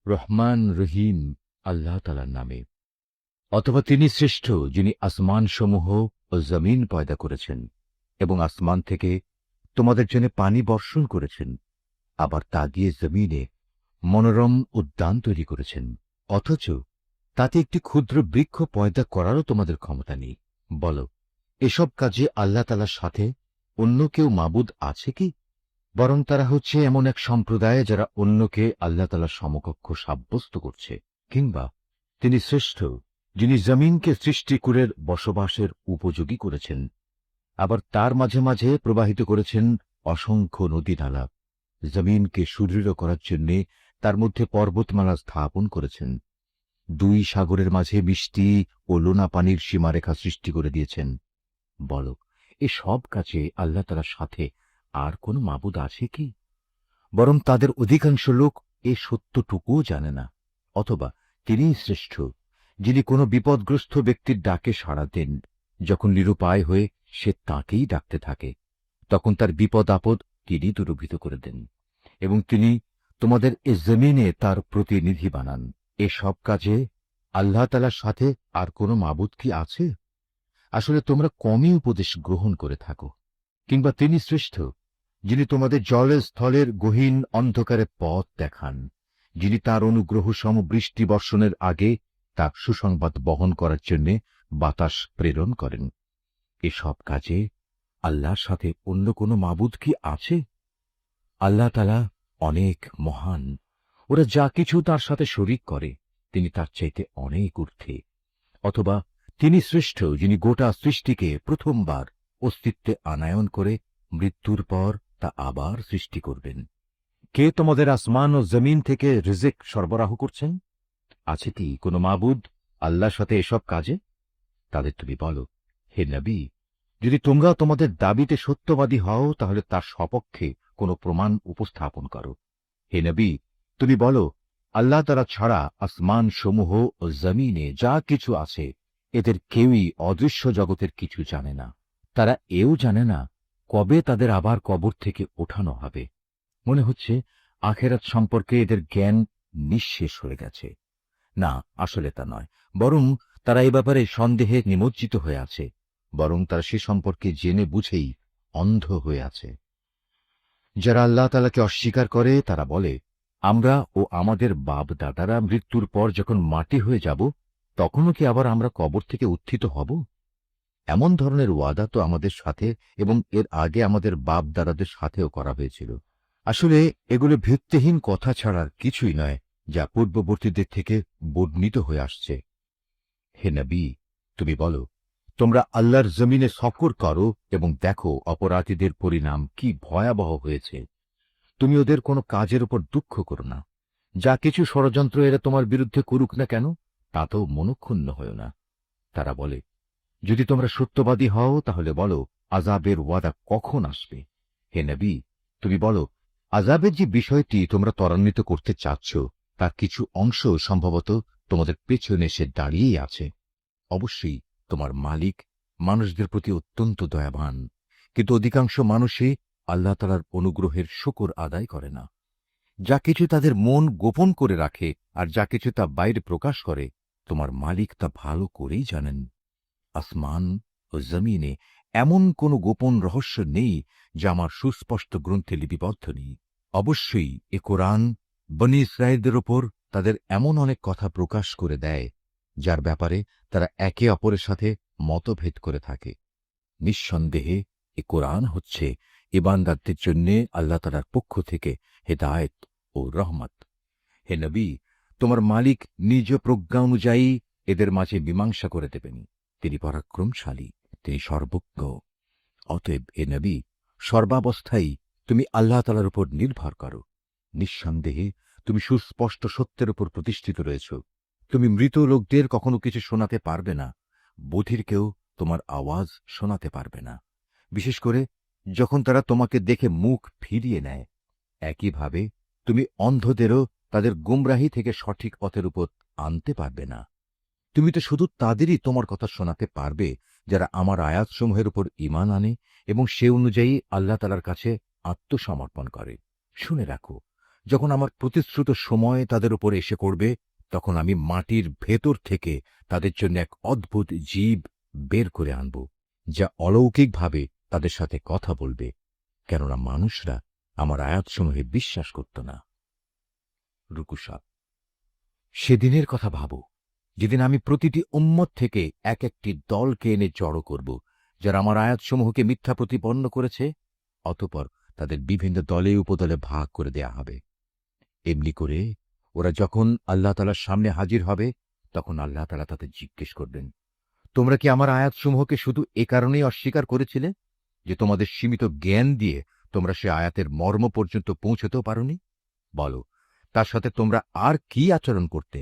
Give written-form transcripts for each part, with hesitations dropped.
রহমান রহিম আল্লাহ তাআলার নামে। অথবা তিনি শ্রেষ্ঠ, যিনি আসমানসমূহ ও জমিন পয়দা করেছেন এবং আসমান থেকে তোমাদের জন্য পানি বর্ষণ করেছেন, আবার তা দিয়ে জমিনে মনোরম উদ্যান তৈরি করেছেন, অথচ তাতে একটি ক্ষুদ্র বৃক্ষ পয়দা করারও তোমাদের ক্ষমতা নেই। বলো, এসব কাজে আল্লাহ তাআলার সাথে অন্য কেউ মাবুদ আছে কি? বরং তারা হচ্ছে এমন এক সম্প্রদায় যারা অন্যকে আল্লাহ তাআলার সমকক্ষ সাব্যস্ত করছে। কিংবা তিনি শ্রেষ্ঠ, যিনি জমিনকে সৃষ্টিকুলের বসবাসের উপযোগী করেছেন, আবার তার মাঝে মাঝে প্রবাহিত করেছেন অসংখ্য নদী নালা। জমিনকে সুদৃঢ় করার জন্য তার মধ্যে পর্বতমালা স্থাপন করেছেন। দুই সাগরের মাঝে মিষ্টি ও লোনা পানির সীমারেখা সৃষ্টি করে দিয়েছেন। বলো, এ সব কাজে আল্লাহ তাআলার সাথে আর কোনো মাবুদ আছে কি? বরং তাদের অধিকাংশ লোক এ সত্যটুকুও জানে না। অথবা তিনিই শ্রেষ্ঠ, যিনি কোনো বিপদগ্রস্ত ব্যক্তির ডাকে সাড়া দেন। যখন নিরুপায় হয়ে সে তাঁকেই ডাকতে থাকে, তখন তার বিপদ আপদ তিনি দূরীভূত করে দেন, এবং তিনি তোমাদের এ জমিনে তার প্রতিনিধি বানান। এ সব কাজে আল্লাহ তাআলার সাথে আর কোনো মাবুদ কি আছে? আসলে তোমরা কমই উপদেশ গ্রহণ করে থাকো। কিংবা তিনি শ্রেষ্ঠ, যিনি তোমাদের জলে স্থলের গহীন অন্ধকারে পথ দেখান, যিনি তার অনুগ্রহ সম বৃষ্টি বর্ষণের আগে তা সুসংবাদ বহন করার জন্য বাতাস প্রেরণ করেন। এসব কাজে আল্লাহর সাথে অন্য কোনো মাবুদ কি আছে? আল্লাহ তাআলা অনেক মহান। ওরা যা কিছু তার সাথে শরীক করে, তিনি তার চাইতে অনেক ঊর্ধ্বে। অথবা তিনি শ্রেষ্ঠ, যিনি গোটা সৃষ্টিকে প্রথমবার অস্তিত্বে আনায়ন করে মৃত্যুর পর তা আবার সৃষ্টি করবেন। কে তোমাদের আসমান ও জমিন থেকে রিজিক সরবরাহ করছেন? আছে কি কোনো মাবুদ আল্লাহর সাথে এসব কাজে? তাদের তুমি বলো, হে নবী, যদি তোমরা তোমাদের দাবিতে সত্যবাদী হও, তাহলে তার সপক্ষে কোনো প্রমাণ উপস্থাপন করো। হে নবী, তুমি বলো, আল্লাহ তাআলা ছাড়া আসমান সমূহ ও জমিনে যা কিছু আছে, এদের কেউই অদৃশ্য জগতের কিছু জানে না। তারা এও জানে না কবে তাদের আবার কবর থেকে ওঠানো হবে। মনে হচ্ছে আখেরাত সম্পর্কে এদের জ্ঞান নিঃশেষ হয়ে গেছে। না, আসলে তা নয়, বরং তারা এ ব্যাপারে সন্দেহে নিমজ্জিত হয়ে আছে। বরং তারা সে সম্পর্কে জেনে বুঝেই অন্ধ হয়ে আছে। যারা আল্লাহ তাআলাকে অস্বীকার করে, তারা বলে, আমরা ও আমাদের বাপ দাদারা মৃত্যুর পর যখন মাটি হয়ে যাব, তখনও কি আবার আমরা কবর থেকে উত্থিত হব? এমন ধরনের ওয়াদা তো আমাদের সাথে এবং এর আগে আমাদের বাপ দাদাদের সাথেও করা হয়েছিল। আসলে এগুলো ভিত্তিহীন কথা ছাড়ার কিছুই নয়, যা পূর্ববর্তীদের থেকে বর্ণিত হয়ে আসছে। হে নবী, তুমি বলো, তোমরা আল্লাহর জমিনে সফর করো এবং দেখো অপরাধীদের পরিণাম কি ভয়াবহ হয়েছে। তুমি ওদের কোনো কাজের উপর দুঃখ করো না। যা কিছু ষড়যন্ত্র এরা তোমার বিরুদ্ধে করুক না কেন, তাতেও মনক্ষুণ্ণ হও না। তারা বলে, যদি তোমরা সত্যবাদী হও, তাহলে বলো, আযাবের ওয়াদা কখন আসবে? হে নবী, তুমি বলো, আযাবের যে বিষয়টি তোমরা ত্বরান্বিত করতে চাচ্ছ, তার কিছু অংশ সম্ভবত তোমাদের পেছনে এসে দাঁড়িয়েই আছে। অবশ্যই তোমার মালিক মানুষদের প্রতি অত্যন্ত দয়াবান, কিন্তু অধিকাংশ মানুষই আল্লাহ তাআলার অনুগ্রহের শুকর আদায় করে না। যা কিছু তাদের মন গোপন করে রাখে আর যা কিছু তা বাইরে প্রকাশ করে, তোমার মালিক তা ভালো করেই জানেন। আসমান ও জমিনে এমন কোনো গোপন রহস্য নেই যা আমার সুস্পষ্ট গ্রন্থে লিপিবদ্ধ নেই। অবশ্যই এ কোরআন বনী ইসরাঈলদের ওপর তাদের এমন অনেক কথা প্রকাশ করে দেয়, যার ব্যাপারে তারা একে অপরের সাথে মতভেদ করে থাকে। নিঃসন্দেহে এ কোরআন হচ্ছে ইবানদারদের জন্য আল্লাহ তাআলার পক্ষ থেকে হেদায়েত ও রহমত। হে নবী, তোমার মালিক নিজ প্রজ্ঞা অনুযায়ী এদের মাঝে মীমাংসা করে দেবেন। তিনি পরাক্রমশালী, তিনি সর্বজ্ঞ। অতএব হে নবী, সর্বাবস্থায় তুমি আল্লাহ তাআলার উপর নির্ভর করো। নিঃসন্দেহে তুমি সুস্পষ্ট সত্যের উপর প্রতিষ্ঠিত রয়েছ। তুমি মৃত লোকদের কখনো কিছু শোনাতে পারবে না, বধিরকেও তোমার আওয়াজ শোনাতে পারবে না, বিশেষ করে যখন তারা তোমাকে দেখে মুখ ফিরিয়ে নেয়। একইভাবে তুমি অন্ধদেরও তাদের গুমরাহি থেকে সঠিক পথের উপর আনতে পারবে না। তুমি তো শুধু তাদেরই তোমার কথা শোনাতে পারবে যারা আমার আয়াতসমূহের উপর ঈমান আনে এবং সে অনুযায়ী আল্লাহ তাআলার কাছে আত্মসমর্পণ করে। শুনে রাখো, যখন আমার প্রতিশ্রুত সময় তাদের উপর এসে পড়বে, তখন আমি মাটির ভেতর থেকে তাদের জন্য এক অদ্ভুত জীব বের করে আনব, যা অলৌকিকভাবে তাদের সাথে কথা বলবে, কেননা মানুষরা আমার আয়াতসমূহে বিশ্বাস করত না। রুকু ৭। সেদিনের কথা ভাবো, যেদিন আমি প্রতিটি উম্মত থেকে এক একটি দলকে এনে জড়ো করব, যারা আমার আয়াতসমূহকে মিথ্যা প্রতিপন্ন করেছে। অতঃপর তাদের বিভিন্ন দলে উপদলে ভাগ করে দেয়া হবে। এমনি করে ওরা যখন আল্লাহ তাআলার সামনে হাজির হবে, তখন আল্লাহ তাআলা তাদের জিজ্ঞেস করবেন, তোমরা কি আমার আয়াতসমূহকে শুধু এ কারণেই অস্বীকার করেছিলে যে তোমাদের সীমিত জ্ঞান দিয়ে তোমরা সে আয়াতের মর্ম পর্যন্ত পৌঁছতেও পারোনি? বলো, তার সাথে তোমরা আর কি আচরণ করতে?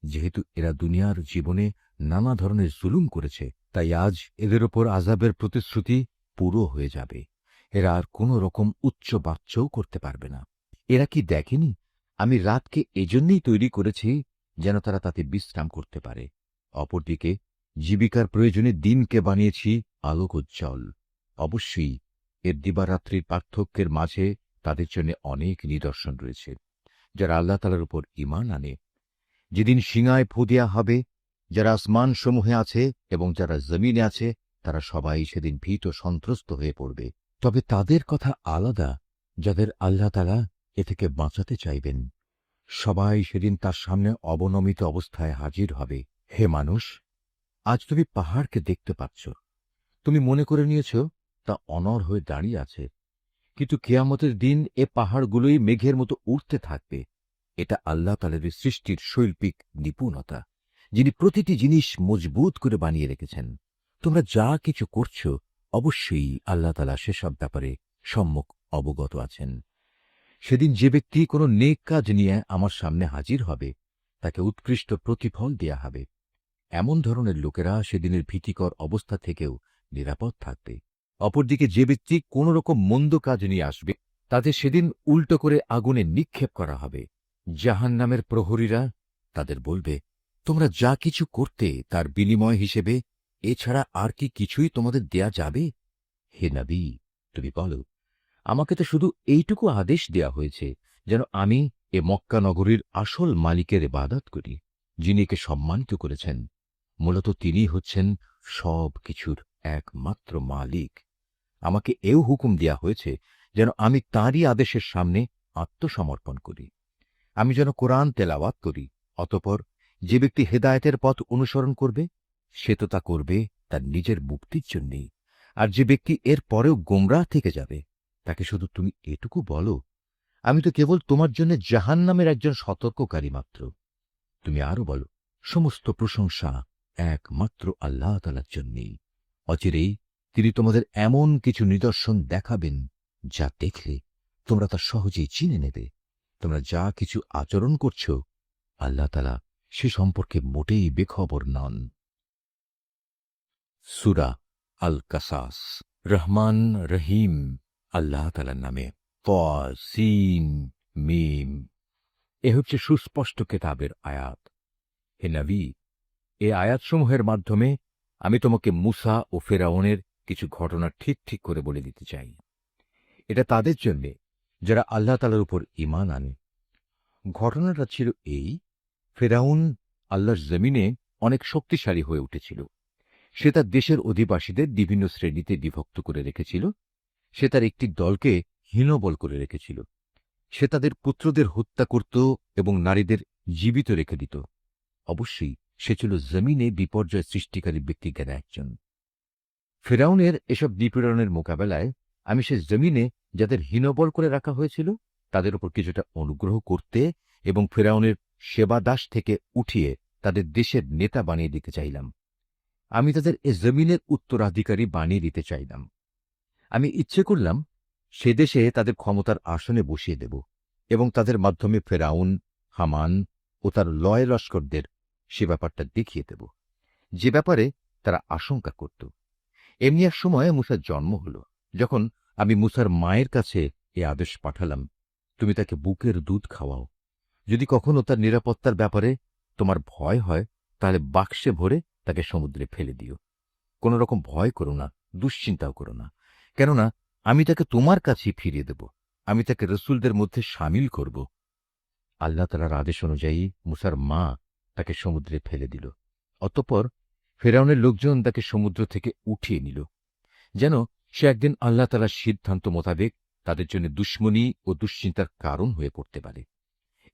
যেহেতু এরা দুনিয়ার জীবনে নানা ধরনের জুলুম করেছে, তাই আজ এদের ওপর আযাবের প্রতিশ্রুতি পুরো হয়ে যাবে। এরা আর কোনো রকম উচ্চ বাচ্চাও করতে পারবে না। এরা কি দেখেনি আমি রাতকে এজন্যই তৈরি করেছি যেন তারা তাতে বিশ্রাম করতে পারে। অপরদিকে জীবিকার প্রয়োজনে দিনকে বানিয়েছি আলোকোজ্জ্বল। অবশ্যই এর দিবারাত্রির পার্থক্যের মাঝে তাদের জন্য অনেক নিদর্শন রয়েছে, যারা আল্লাহ তাআলার উপর ঈমান আনে। যেদিন সিঙায় ফু দেয়া হবে, যারা আসমানসমূহে আছে এবং যারা জমিনে আছে, তারা সবাই সেদিন ভীত সন্ত্রস্ত হয়ে পড়বে। তবে তাদের কথা আলাদা, যাদের আল্লাহ তাআলা এ থেকে বাঁচাতে চাইবেন। সবাই সেদিন তার সামনে অবনমিত অবস্থায় হাজির হবে। হে মানুষ, আজ তুমি পাহাড়কে দেখতে পাচ্ছ। তুমি মনে করে নিয়েছ তা অনড় হয়ে দাঁড়িয়ে আছে, কিন্তু কিয়ামতের দিন এ পাহাড়গুলোই মেঘের মতো উড়তে থাকবে। এটা আল্লাহ তাআলার সৃষ্টির শৈল্পিক নিপুণতা, যিনি প্রতিটি জিনিস মজবুত করে বানিয়ে রেখেছেন। তোমরা যা কিছু করছ, অবশ্যই আল্লাহ তাআলা সেসব ব্যাপারে সম্যক অবগত আছেন। সেদিন যে ব্যক্তি কোনো নেক কাজ নিয়ে আমার সামনে হাজির হবে, তাকে উৎকৃষ্ট প্রতিফল দেয়া হবে। এমন ধরনের লোকেরা সেদিনের ভীতিকর অবস্থা থেকেও নিরাপদ থাকবে। অপরদিকে যে ব্যক্তি কোন রকম মন্দ কাজ নিয়ে আসবে, তাদের সেদিন উল্টো করে আগুনে নিক্ষেপ করা হবে। জাহান্নামের প্রহরীরা তাদের বলবে, তোমরা যা কিছু করতে তার বিনিময় হিসেবে এছাড়া আর কি কিছুই তোমাদের দেয়া যাবে? হে নবী, তুমি বলো, আমাকে তো শুধু এইটুকু আদেশ দেয়া হয়েছে যেন আমি এ মক্কা নগরীর আসল মালিকের ইবাদত করি, যিনি একে সম্মানিত করেছেন। মূলত তিনি হচ্ছেন সব কিছুর একমাত্র মালিক। আমাকে এও হুকুম দেয়া হয়েছে যেন আমি তাঁরই আদেশের সামনে আত্মসমর্পণ করি। আমি যেন কোরআন তেলাওয়াত করি। অতঃপর যে ব্যক্তি হেদায়েতের পথ অনুসরণ করবে, সে তো তা করবে তার নিজের মুক্তির জন্যেই। আর যে ব্যক্তি এর পরেও গোমরাহ থেকে যাবে, তাকে শুধু তুমি এটুকু বলো, আমি তো কেবল তোমার জন্য জাহান্নামের একজন সতর্ককারী মাত্র। তুমি আরো বলো, সমস্ত প্রশংসা একমাত্র আল্লাহ তাআলার জন্যেই। অচিরেই তিনি তোমাদের এমন কিছু নিদর্শন দেখাবেন, যা দেখলে তোমরা তা সহজেই চিনে নেবে। তোমরা যা কিছু আচরণ করছ, আল্লাহ তাআলা সে সম্পর্কে মোটেই বেখবর নন। সূরা আল কাসাস। রহমান রহিম আল্লাহ তাআলার নামে। সিন মিম। এ হচ্ছে সুস্পষ্ট কেতাবের আয়াত। হে নবী, এ আয়াতসমূহের মাধ্যমে আমি তোমাকে মুসা ও ফেরাউনের কিছু ঘটনা ঠিক ঠিক করে বলে দিতে চাই। এটা তাদের জন্য যারা আল্লাহ তাআলার উপর ঈমান আনে। ঘটনাটা ছিল এই, ফেরাউন আল্লাহর জমিনে অনেক শক্তিশালী হয়ে উঠেছিল। সে তার দেশের অধিবাসীদের বিভিন্ন শ্রেণীতে বিভক্ত করে রেখেছিল। সে তার একটি দলকে হীনবল করে রেখেছিল। সে তাদের পুত্রদের হত্যা করত এবং নারীদের জীবিত রেখে দিত। অবশ্যই সে ছিল জমিনে বিপর্যয় সৃষ্টিকারী ব্যক্তিজ্ঞান একজন। ফেরাউনের এসব নিপীড়নের মোকাবেলায় আমি সে জমিনে যাদের হীনবল করে রাখা হয়েছিল, তাদের উপর কিছুটা অনুগ্রহ করতে এবং ফেরাউনের সেবাদাস থেকে উঠিয়ে তাদের দেশের নেতা বানিয়ে দিতে চাইলাম। আমি তাদের এ জমিনের উত্তরাধিকারী বানিয়ে দিতে চাইলাম। আমি ইচ্ছে করলাম সে দেশে তাদের ক্ষমতার আসনে বসিয়ে দেব এবং তাদের মাধ্যমে ফেরাউন, হামান ও তার লয় লস্করদের সে ব্যাপারটা দেখিয়ে দেব, যে ব্যাপারে তারা আশঙ্কা করত। এমনি এক সময় মুসার জন্ম হল। যখন আমি মুসার মায়ের কাছে এ আদেশ পাঠালাম, তুমি তাকে বুকের দুধ খাওয়াও। যদি কখনো তার নিরাপত্তার ব্যাপারে তোমার ভয় হয়, তাহলে বাক্সে ভরে তাকে সমুদ্রে ফেলে দিও। কোন রকম ভয় করো না, দুশ্চিন্তাও করো না, কেননা আমি তাকে তোমার কাছেই ফিরিয়ে দেব। আমি তাকে রসুলদের মধ্যে সামিল করব আল্লাহ তাআলার আদেশ অনুযায়ী মুসার মা তাকে সমুদ্রে ফেলে দিল। অতঃপর ফেরাউনের লোকজন তাকে সমুদ্র থেকে উঠিয়ে নিল, যেন সে একদিন আল্লাহ তাআলার সিদ্ধান্ত মোতাবেক তাদের জন্য দুশমনী ও দুশ্চিন্তার কারণ হয়ে পড়তে পারে।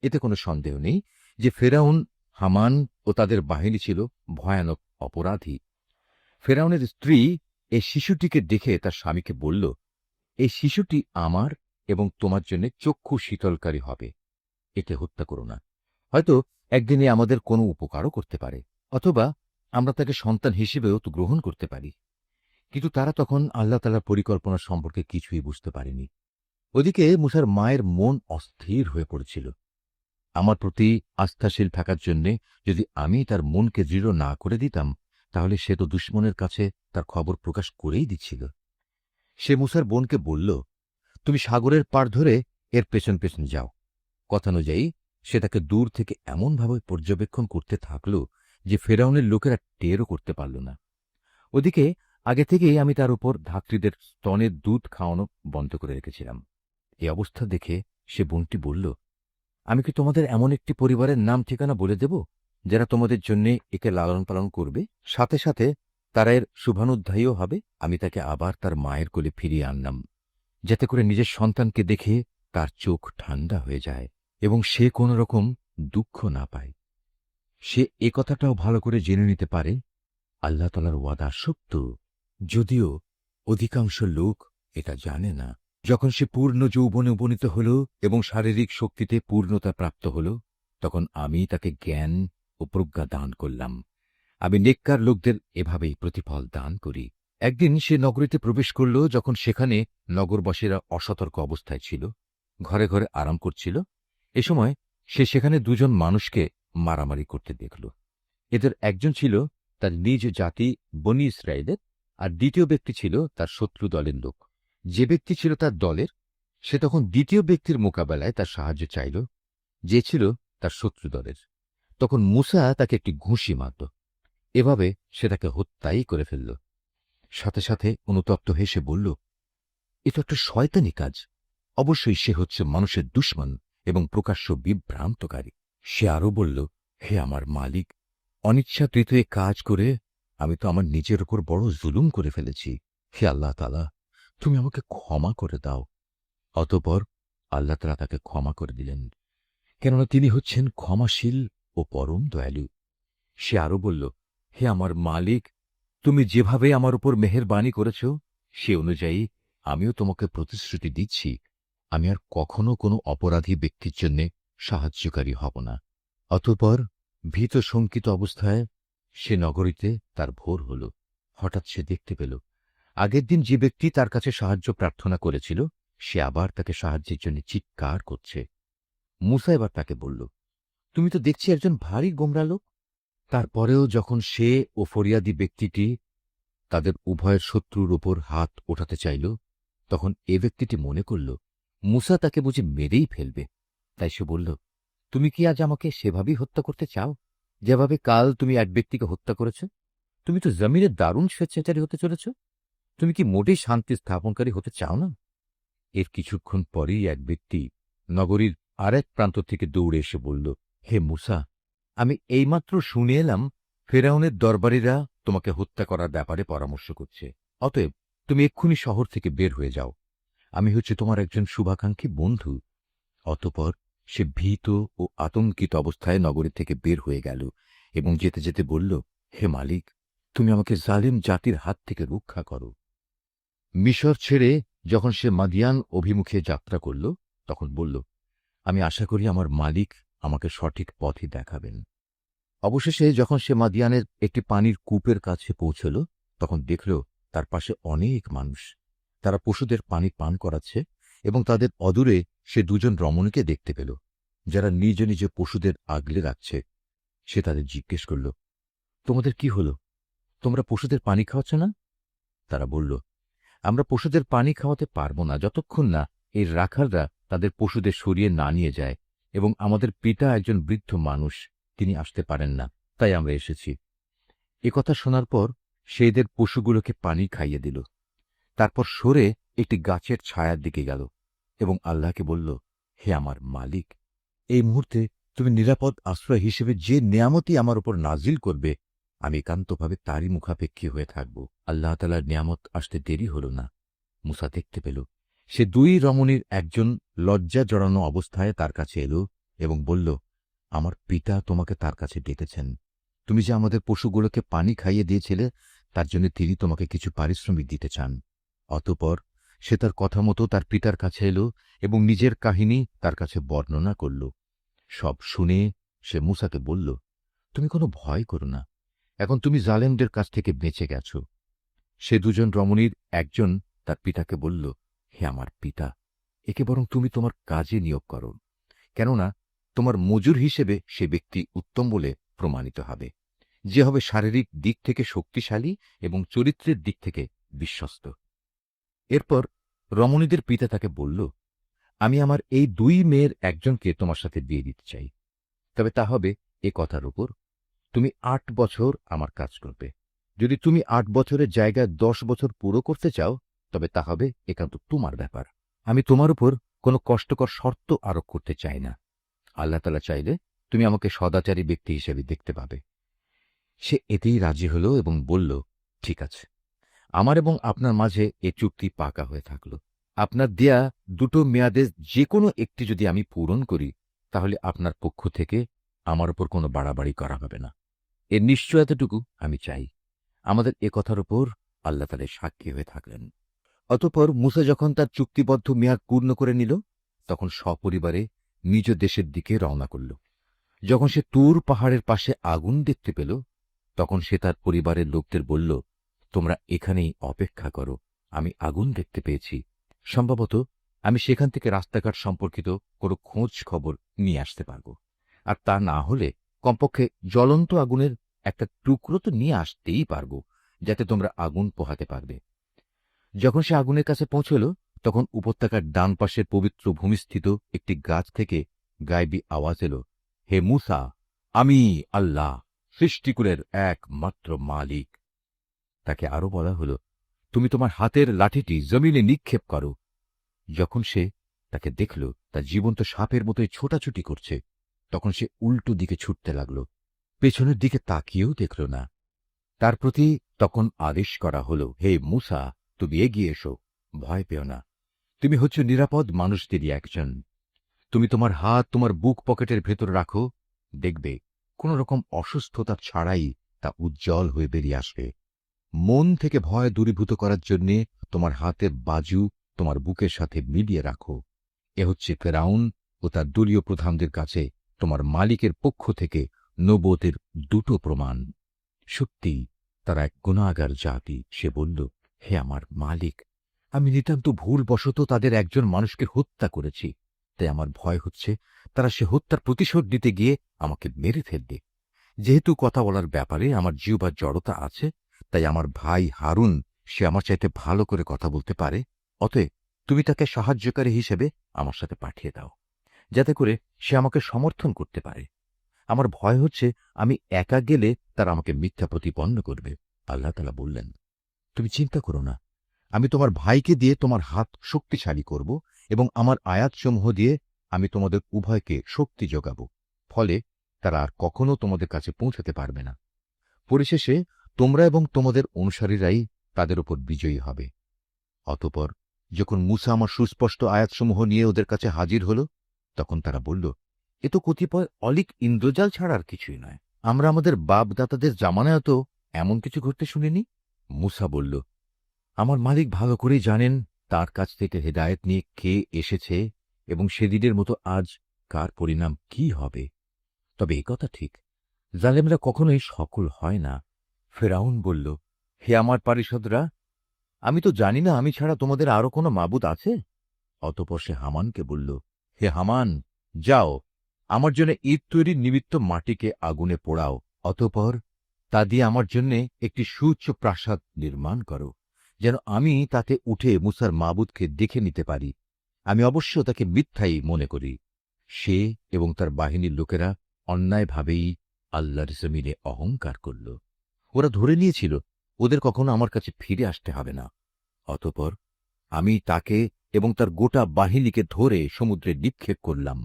এতে কোনো সন্দেহ নেই যে ফেরাউন, হামান ও তাদের বাহিনী ছিল ভয়ানক অপরাধী। ফেরাউনের স্ত্রী এই শিশুটিকে দেখে তার স্বামীকে বলল, এই শিশুটি আমার এবং তোমার জন্য চক্ষু শীতলকারী হবে, একে হত্যা করো না। হয়তো একদিনে আমাদের কোনো উপকারও করতে পারে, অথবা আমরা তাকে সন্তান হিসেবেও তো গ্রহণ করতে পারি। কিন্তু তারা তখন আল্লাহ তাআলার পরিকল্পনা সম্পর্কে কিছুই বুঝতে পারেনি। ওদিকে মুসার মায়ের মন অস্থির হয়ে পড়েছিল। আমার প্রতি আস্থাশীল থাকার জন্যে যদি আমি তার মনকে দৃঢ় না করে দিতাম, তাহলে সে তো দুশমনের কাছে তার খবর প্রকাশ করেই দিচ্ছিল। সে মুসার বোনকে বলল, তুমি সাগরের পাড় ধরে এর পেছন পেছন যাও। কথানুযায়ী সে তাকে দূর থেকে এমনভাবে পর্যবেক্ষণ করতে থাকল যে ফেরাউনের লোকেরা টেরও করতে পারল না। ওদিকে আগে থেকেই আমি তার উপর ধাত্রীদের স্তনের দুধ খাওয়ানো বন্ধ করে রেখেছিলাম। এই অবস্থা দেখে সে বোনটি বলল, আমি কি তোমাদের এমন একটি পরিবারের নাম ঠিকানা বলে দেব যারা তোমাদের জন্য একে লালন পালন করবে, সাথে সাথে তারা এর শুভানুধ্যায়ীও হবে? আমি তাকে আবার তার মায়ের কোলে ফিরিয়ে আনলাম, যাতে করে নিজের সন্তানকে দেখে তার চোখ ঠান্ডা হয়ে যায় এবং সে কোন রকম দুঃখ না পায়। সে এ কথাটাও ভালো করে জেনে নিতে পারে আল্লাহ তাআলার ওয়াদা সত্য, যদিও অধিকাংশ লোক এটা জানে না। যখন সে পূর্ণ যৌবনে উপনীত হল এবং শারীরিক শক্তিতে পূর্ণতা প্রাপ্ত হল, তখন আমি তাকে জ্ঞান ও প্রজ্ঞা দান করলাম। আমি নেককার লোকদের এভাবেই প্রতিফল দান করি। একদিন সে নগরীতে প্রবেশ করল, যখন সেখানে নগরবাসীরা অসতর্ক অবস্থায় ছিল, ঘরে ঘরে আরাম করছিল। এ সময় সে সেখানে দুজন মানুষকে মারামারি করতে দেখল। এদের একজন ছিল তার নিজ জাতি বনী ইসরায়েলের, আর দ্বিতীয় ব্যক্তি ছিল তার শত্রু দলের লোক। যে ব্যক্তি ছিল তার দলের, সে তখন দ্বিতীয় ব্যক্তির মোকাবেলায় তার সাহায্য চাইল, যে ছিল তার শত্রু দলের। তখন মুসা তাকে একটি ঘুষি মারল। এভাবে সে তাকে হত্যাই করে ফেলল। সাথে সাথে অনুতপ্ত হেসে বলল, এ তো একটা শয়তানি কাজ। অবশ্যই সে হচ্ছে মানুষের দুশমন এবং প্রকাশ্য বিভ্রান্তকারী। সে আরো বলল, হে আমার মালিক, অনিচ্ছাকৃত এ কাজ করে আমি তো আমার নিজের উপর বড় জুলুম করে ফেলেছি। হে আল্লাহ তাআলা, তুমি আমাকে ক্ষমা করে দাও। অতঃপর আল্লাহ তাআলা তাকে ক্ষমা করে দিলেন, কেননা তিনি হচ্ছেন ক্ষমাশীল ও পরম দয়ালু। সে আরো বলল, হে আমার মালিক, তুমি যেভাবে আমার উপর মেহেরবানি করেছ, সে অনুযায়ী আমিও তোমাকে প্রতিশ্রুতি দিচ্ছি, আমি আর কখনো কোনো অপরাধী ব্যক্তির জন্য সাহায্যকারী হব না। অতঃপর ভীত শঙ্কিত অবস্থায় সে নগরীতে তার ভোর হল। হঠাৎ সে দেখতে পেল আগের দিন যে ব্যক্তি তার কাছে সাহায্য প্রার্থনা করেছিল, সে আবার তাকে সাহায্যের জন্য চিৎকার করছে। মুসা এবার তাকে বলল, তুমি তো দেখছি একজন ভারী গোমরা লোক। তারপরেও যখন সে ও ফরিয়াদি ব্যক্তিটি তাদের উভয়ের শত্রুর উপর হাত ওঠাতে চাইল, তখন এ ব্যক্তিটি মনে করল মুসা তাকে বুঝি মেরেই ফেলবে। তাই সে বলল, তুমি কি আজ আমাকে সেভাবেই হত্যা করতে চাও, যেভাবে কাল তুমি এক ব্যক্তিকে হত্যা করেছ? তুমি তো জমিনের দারুণ স্বেচ্ছাচারী হতে চলেছ। তুমি কি মোটেই শান্তি স্থাপনকারী হতে চাও না? এর কিছুক্ষণ পরেই এক ব্যক্তি নগরীর আরেক প্রান্ত থেকে দৌড়ে এসে বলল, হে মুসা, আমি এইমাত্র শুনে এলাম ফেরাউনের দরবারীরা তোমাকে হত্যা করার ব্যাপারে পরামর্শ করছে। অতএব তুমি এক্ষুনি শহর থেকে বের হয়ে যাও। আমি হচ্ছে তোমার একজন শুভাকাঙ্ক্ষী বন্ধু। অতঃপর সে ভীত ও আতঙ্কিত অবস্থায় নগরী থেকে বের হয়ে গেল এবং যেতে যেতে বলল, হে মালিক, তুমি আমাকে জালিম জাতির হাত থেকে রক্ষা করো। মিশর ছেড়ে যখন সে মাদিয়ান অভিমুখে যাত্রা করল, তখন বলল, আমি আশা করি আমার মালিক আমাকে সঠিক পথই দেখাবেন। অবশেষে যখন সে মাদিয়ানের একটি পানির কূপের কাছে পৌঁছল, তখন দেখল তার পাশে অনেক মানুষ। তারা পশুদের পানি পান করাচ্ছে এবং তাদের অদূরে সে দুজন রমণীকে দেখতে পেল, যারা নিজ নিজ পশুদের আগলে রাখছে। সে তাদের জিজ্ঞেস করল, তোমাদের কি হল? তোমরা পশুদের পানি খাওয়াচ্ছ না? তারা বলল, আমরা পশুদের পানি খাওয়াতে পারব না যতক্ষণ না এই রাখালরা তাদের পশুদের সরিয়ে না নিয়ে যায়, এবং আমাদের পিতা একজন বৃদ্ধ মানুষ, তিনি আসতে পারেন না, তাই আমরা এসেছি। কথা শোনার পর সে এদের পশুগুলোকে পানি খাইয়ে দিল। তারপর সরে একটি গাছের ছায়ার দিকে গেল এবং আল্লাহকে বলল, হে আমার মালিক, এই মুহূর্তে তুমি নিরাপদ আশ্রয় হিসেবে যে নিয়ামতই আমার উপর নাজিল করবে, আমি একান্তভাবে তারই মুখাপেক্ষী হয়ে থাকব। আল্লাহ তাআলার নিয়ামত আসতে দেরি হল না। মুসা দেখতে পেল সে দুই রমণীর একজন লজ্জা জড়ানো অবস্থায় তার কাছে এলো এবং বলল, আমার পিতা তোমাকে তার কাছে ডেকেছেন। তুমি যে আমাদের পশুগুলোকে পানি খাইয়ে দিয়েছিলে, তার জন্য তিনি তোমাকে কিছু পারিশ্রমিক দিতে চান। অতঃপর সে তার কথা মতো তার পিতার কাছে এলো এবং নিজের কাহিনী তার কাছে বর্ণনা করল। সব শুনে সে মুসাকে বলল, তুমি কোনো ভয় করো না, এখন তুমি জালেমদের কাছ থেকে বেঁচে গেছ। সে দুজন রমণীর একজন তার পিতাকে বলল, হে আমার পিতা, একে বরং তুমি তোমার কাজে নিয়োগ করো, কেননা তোমার মজুর হিসেবে সে ব্যক্তি উত্তম বলে প্রমাণিত হবে, যে হবে শারীরিক দিক থেকে শক্তিশালী এবং চরিত্রের দিক থেকে বিশ্বস্ত। এরপর রমণীদের পিতা তাকে বলল, আমি আমার এই দুই মেয়ের একজনকে তোমার সাথে বিয়ে দিতে চাই, তবে তা হবে এ কথার উপর, তুমি ৮ বছর আমার কাজ করবে। যদি তুমি ৮ বছরের জায়গায় ১০ বছর পুরো করতে চাও, তবে তা হবে একান্ত তোমার ব্যাপার। আমি তোমার উপর কোনো কষ্টকর শর্ত আরোপ করতে চাই না। আল্লাহ তাআলা চাইলে তুমি আমাকে সদাচারী ব্যক্তি হিসেবে দেখতে পাবে। সে এতেই রাজি হল এবং বলল, ঠিক আছে, আমার এবং আপনার মাঝে এ চুক্তি পাকা হয়ে থাকল। আপনার দেয়া দুটো মেয়াদের যে কোনো একটি যদি আমি পূরণ করি, তাহলে আপনার পক্ষ থেকে আমার উপর কোনো বাড়াবাড়ি করা হবে না। এর নিশ্চয়তাটুকু আমি চাই। আমাদের এ কথার উপর আল্লাহ তাআলা সাক্ষী হয়ে থাকলেন। অতঃপর মুসা যখন তার চুক্তিবদ্ধ মেয়াদ পূর্ণ করে নিল, তখন সপরিবারে নিজ দেশের দিকে রওনা করল। যখন সে তুর পাহাড়ের পাশে আগুন দেখতে পেল, তখন সে তার পরিবারের লোকদের বলল, তোমরা এখানেই অপেক্ষা করো, আমি আগুন দেখতে পেয়েছি। সম্ভবত আমি সেখান থেকে রাস্তাঘাট সম্পর্কিত কোনো খোঁজ খবর নিয়ে আসতে পারব, আর তা না হলে কমপক্ষে জ্বলন্ত আগুনের একটা টুকরো তো নিয়ে আসতেই পারব, যাতে তোমরা আগুন পোহাতে পারবে। যখন সে আগুনের কাছে পৌঁছল, তখন উপত্যকার ডান পাশের পবিত্র ভূমিস্থিত একটি গাছ থেকে গায়েবী আওয়াজ এল, হে মুসা, আমি আল্লাহ, সৃষ্টিকুলের একমাত্র মালিক। তাকে আরো বলা হল, তুমি তোমার হাতের লাঠিটি জমিনে নিক্ষেপ করো। যখন সে তাকে দেখল তা জীবন্ত সাপের মতোই ছোটাছুটি করছে, তখন সে উল্টো দিকে ছুটতে লাগল, পেছনের দিকে তাকিয়েও দেখল না। তার প্রতি তখন আদেশ করা হল, হে মুসা, তুমি এগিয়ে এসো, ভয় পেও না, তুমি হচ্ছ নিরাপদ মানুষদেরই একজন। তুমি তোমার হাত তোমার বুক পকেটের ভেতর রাখো, দেখবে কোন রকম অসুস্থতা ছাড়াই তা উজ্জ্বল হয়ে বেরিয়ে আসবে। মন থেকে ভয় দূরীভূত করার জন্য তোমার হাতের বাজু তোমার বুকের সাথে মিলিয়ে রাখো। এ হচ্ছে ফেরাউন ও তার দলীয় প্রধানদের কাছে তোমার মালিকের পক্ষ থেকে নবুয়তের দুটো প্রমাণ। সত্যি তারা এক গুনাহগার জাতি। সে বলল, হে আমার মালিক, আমি নিতান্ত ভুলবশত তাদের একজন মানুষকে হত্যা করেছি, তাই আমার ভয় হচ্ছে তারা সে হত্যার প্রতিশোধ নিতে গিয়ে আমাকে মেরে ফেলবে। যেহেতু কথা বলার ব্যাপারে আমার জিহ্বার জড়তা আছে, তাই আমার ভাই হারুন সে আমার চাইতে ভালো করে কথা বলতে পারে, অতএব তুমি তাকে সাহায্যকারী হিসেবে আমার সাথে পাঠিয়ে দাও, যাতে করে সে আমাকে সমর্থন করতে পারে। আমার ভয় হচ্ছে আমি একা গেলে তারা আমাকে মিথ্যা প্রতিপন্ন করবে। আল্লাহ তাআলা বললেন, তুমি চিন্তা করো না, আমি তোমার ভাইকে দিয়ে তোমার হাত শক্তিশালী করব এবং আমার আয়াতসমূহ দিয়ে আমি তোমাদের উভয়কে শক্তি যোগাব, ফলে তারা আর কখনো তোমাদের কাছে পৌঁছাতে পারবে না। পরিশেষে তোমরা এবং তোমাদের অনুসারীরাই তাদের উপর বিজয়ী হবে। অতঃপর যখন মুসা আমার সুস্পষ্ট আয়াতসমূহ নিয়ে ওদের কাছে হাজির হল, তখন তারা বলল, এ তো কতিপয় অলিক ইন্দ্রজাল ছাড়া আর কিছুই নয়। আমরা আমাদের বাপ-দাতাদের জামানায় তো এমন কিছু ঘটতে শুনিনি। মুসা বলল, আমার মালিক ভালো করেই জানেন তার কাছ থেকে হেদায়েত নিয়ে কে এসেছে এবং সেদিনের মতো আজ কার পরিণাম কি হবে। তবে একথা ঠিক, জালেমরা কখনোই সফল হয় না। ফেরাউন বলল, হে আমার পারিষদরা, আমি তো জানি না আমি ছাড়া তোমাদের আরো কোনো মাবুদ আছে। অতঃপর সে হামানকে বলল, হে হামান, যাও, আমার জন্য ইট তৈরির নিমিত্ত মাটিকে আগুনে পোড়াও, অতঃপর তা দিয়ে আমার জন্য একটি সুউচ্চ প্রাসাদ নির্মাণ করো, যেন আমি তাতে উঠে মুসার মাবুদকে দেখে নিতে পারি। আমি অবশ্য তাকে মিথ্যাই মনে করি। সে এবং তার বাহিনীর লোকেরা অন্যায়ভাবেই আল্লাহর জমিনে অহংকার করল। ওরা ধরে নিয়েছিল ওদের কখনো আমার কাছে ফিরে আসতে হবে না। অতঃপর আমি তাকে এবং তার গোটা বাহিনীকে ধরে সমুদ্রে নিক্ষেপ করলাম।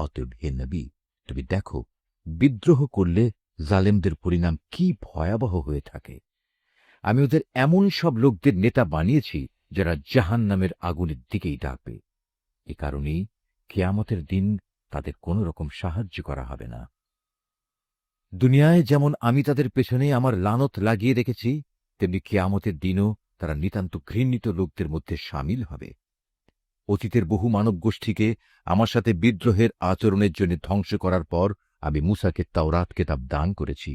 অতএব হে নবী, তুমি দেখো বিদ্রোহ করলে জালেমদের পরিণাম কি ভয়াবহ হয়ে থাকে। আমি ওদের এমন সব লোকদের নেতা বানিয়েছি যারা জাহান্নামের আগুনের দিকেই ডাকবে। এ কারণেই কিয়ামতের দিন তাদের কোন রকম সাহায্য করা হবে না। দুনিয়ায় যেমন আমি তাদের পেছনে আমার লানত লাগিয়ে রেখেছি, তেমনি কিয়ামতের দিনও তারা নিতান্ত ঘৃণিত লোকদের মধ্যে সামিল হবে। অতীতের বহু মানব গোষ্ঠীকে আমার সাথে বিদ্রোহের আচরণের জন্য ধ্বংস করার পর আমি মূসাকে তাওরাত কেতাব দান করেছি।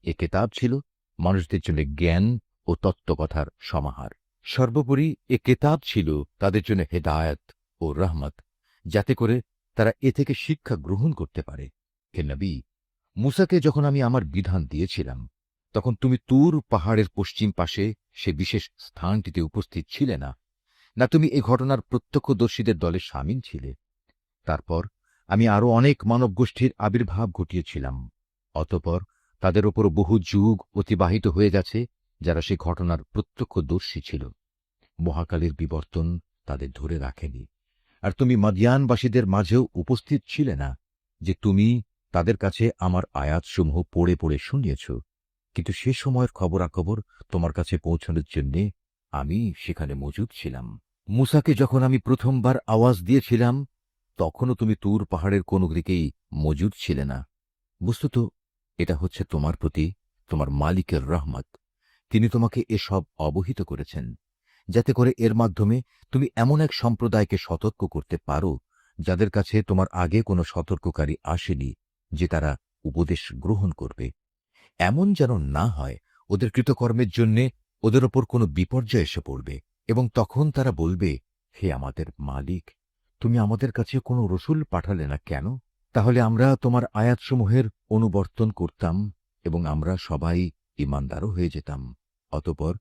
এ কেতাব ছিল মানুষদের জন্য জ্ঞান ও তত্ত্বকথার সমাহার। সর্বোপরি এ কেতাব ছিল তাদের জন্য হেদায়েত ও রহমত, যাতে করে তারা এ থেকে শিক্ষা গ্রহণ করতে পারে। হে নবী, মূসাকে যখন আমি আমার বিধান দিয়েছিলাম, তখন তুমি তুর পাহাড়ের পশ্চিম পাশে সে বিশেষ স্থানটিতে উপস্থিত ছিলে না, না তুমি এ ঘটনার প্রত্যক্ষদর্শীদের দলে সামিল ছিলে। তারপর আমি আরো অনেক মানব গোষ্ঠীর আবির্ভাব ঘটিয়েছিলাম। অতঃপর তাদের ওপর বহু যুগ অতিবাহিত হয়ে গেছে, যারা সে ঘটনার প্রত্যক্ষদর্শী ছিল। মহাকালের বিবর্তন তাদের ধরে রাখেনি। আর তুমি মাদিয়ানবাসীদের মাঝেও উপস্থিত ছিলে না, যে তুমি তাদের কাছে আমার আয়াতসমূহ পড়ে পড়ে শুনিয়েছ। কিন্তু সে সময়ের খবরাখবর তোমার কাছে পৌঁছানোর জন্যে আমি সেখানে মজুদ ছিলাম। মূসাকে যখন আমি প্রথমবার আওয়াজ দিয়েছিলাম, তখনও তুমি তুর পাহাড়ের কোন দিকেই মজুদ ছিলে না। বস্তুত এটা হচ্ছে তোমার প্রতি তোমার মালিকের রহমত। তিনি তোমাকে এসব অবহিত করেছেন, যাতে করে এর মাধ্যমে তুমি এমন এক সম্প্রদায়কে সতর্ক করতে পারো, যাদের কাছে তোমার আগে কোনো সতর্ককারী আসেনি, যে তারা উপদেশ গ্রহণ করবে। এমন যেন না হয় ওদের কৃতকর্মের জন্যে ওদের ওপর কোনো বিপর্যয় এসে পড়বে, এবং তখন তারা বলবে, হে আমাদের মালিক, তুমি আমাদের কাছে কোনো রসুল পাঠালে না কেন? তাহলে আমরা তোমার আয়াতসমূহের অনুবর্তন করতাম এবং আমরা সবাই ঈমানদারও হয়ে যেতাম। অতঃপর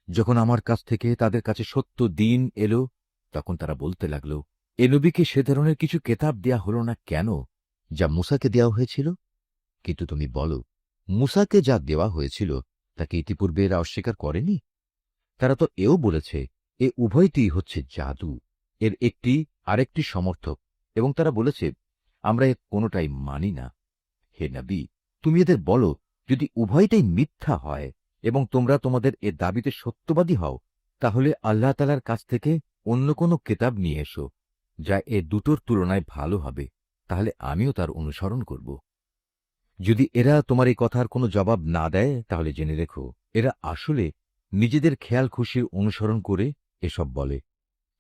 যখন আমার কাছ থেকে তাদের কাছে সত্য দিন এলো, তখন তারা বলতে লাগল, এ নবীকে সে ধরনের কিছু কেতাব দেয়া হলো না কেন, যা মূসাকে দেওয়া হয়েছিল? কিন্তু তুমি বলো, মূসাকে যা দেওয়া হয়েছিল তাকে ইতিপূর্বে এরা অস্বীকার করেনি? তারা তো এও বলেছে, এ উভয়টিই হচ্ছে জাদু, এর একটি আরেকটি সমর্থক, এবং তারা বলেছে, আমরা এর কোনোটাই মানি না। হে নবী, তুমি এদের বলো, যদি উভয়টাই মিথ্যা হয় এবং তোমরা তোমাদের এ দাবিতে সত্যবাদী হও, তাহলে আল্লাহ তাআলার কাছ থেকে অন্য কোনো কেতাব নিয়ে এসো, যা এ দুটোর তুলনায় ভালো হবে, তাহলে আমিও তার অনুসরণ করব। যদি এরা তোমার এই কথার কোনো জবাব না দেয়, তাহলে জেনে রেখো, এরা আসলে নিজেদের খেয়াল খুশির অনুসরণ করে এসব বলে।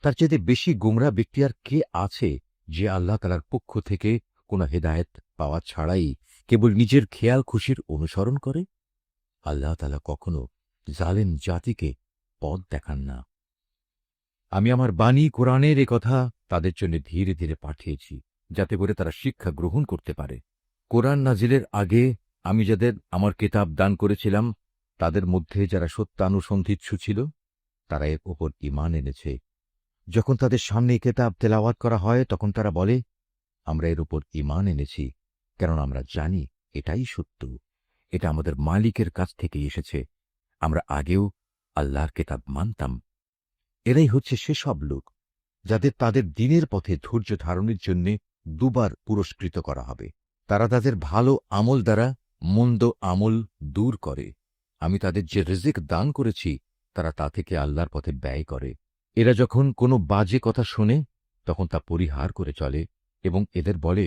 তার চেয়ে বেশি গোমরা ব্যক্তি আর কে আছে, যে আল্লাহ তাআলার পক্ষ থেকে কোনো হেদায়েত পাওয়া ছাড়াই কেবল নিজের খেয়াল খুশির অনুসরণ করে? আল্লাহ তাআলা কখনো জালেম জাতিকে পথ দেখান না। আমি আমার বাণী কোরআনের এ কথা তাদের জন্য ধীরে ধীরে পাঠিয়েছি, যাতে করে তারা শিক্ষা গ্রহণ করতে পারে। কোরআন নাজিলের আগে আমি যাদের আমার কিতাব দান করেছিলাম, তাদের মধ্যে যারা সত্যানুসন্ধিৎসু ছিল, তারা এর ওপর ঈমান এনেছে। যখন তাদের সামনে কিতাব তেলাওয়াত করা হয়, তখন তারা বলে, আমরা এর উপর ঈমান এনেছি, কারণ আমরা জানি এটাই সত্য, এটা আমাদের মালিকের কাছ থেকে এসেছে। আমরা আগেও আল্লাহর কিতাব মানতাম। এরাই হচ্ছে সেসব লোক যাদের তাদের দ্বীনের পথে ধৈর্য ধারণের জন্য দুবার পুরস্কৃত করা হবে। তারা তাদের ভালো আমল দ্বারা মন্দ আমল দূর করে। আমি তাদের যে রিজিক দান করেছি, তারা তা থেকে আল্লাহর পথে ব্যয় করে। এরা যখন কোনো বাজে কথা শোনে, তখন তা পরিহার করে চলে এবং এদের বলে,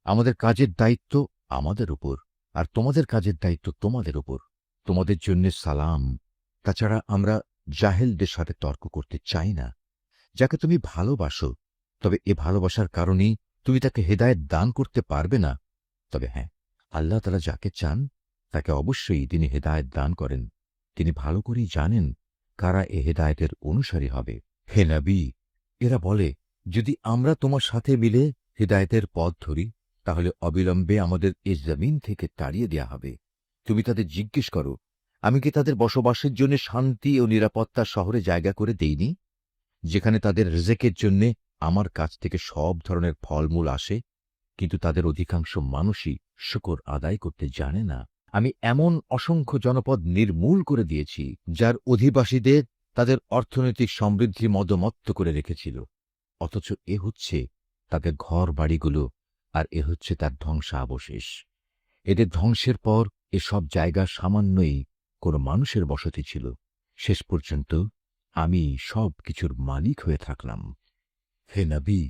আমাদের কাজের দায়িত্ব আমাদের উপর, আর তোমাদের কাজের দায়িত্ব তোমাদের উপর। তোমাদের জন্য সালাম। তাছাড়া আমরা জাহেলদের সাথে তর্ক করতে চাই না। যাকে তুমি ভালোবাসো, তবে এ ভালোবাসার কারণেই তুমি তাকে হেদায়েত দান করতে পারবে না। তবে হ্যাঁ, আল্লাহ তাআলা যাকে চান তাকে অবশ্যই তিনি হেদায়েত দান করেন। তিনি ভালো করেই জানেন কারা এ হেদায়েতের অনুসারী হবে। হে নবী, এরা বলে, যদি আমরা তোমার সাথে মিলে হেদায়েতের পথ ধরি, তাহলে অবিলম্বে আমাদের এ জমিন থেকে তাড়িয়ে দেয়া হবে। তুমি তাদের জিজ্ঞেস করো, আমি কি তাদের বসবাসের জন্য শান্তি ও নিরাপত্তার শহরে জায়গা করে দেইনি, যেখানে তাদের রিজেকের জন্য আমার কাছ থেকে সব ধরনের ফলমূল আসে? কিন্তু তাদের অধিকাংশ মানুষই শুকর আদায় করতে জানে না। আমি এমন অসংখ্য জনপদ নির্মূল করে দিয়েছি, যার অধিবাসীদের তাদের অর্থনৈতিক সমৃদ্ধি মদমত্ত করে রেখেছিল, অথচ এ হচ্ছে তাদের ঘর বাড়িগুলো, আর এ হচ্ছে তার ধ্বংসাবশেষ। এদের ধ্বংসের পর এসব জায়গা সামান্যই কোনো মানুষের বসতি ছিল। শেষ পর্যন্ত আমি সব কিছুর মালিক হয়ে থাকলাম। হে নবী,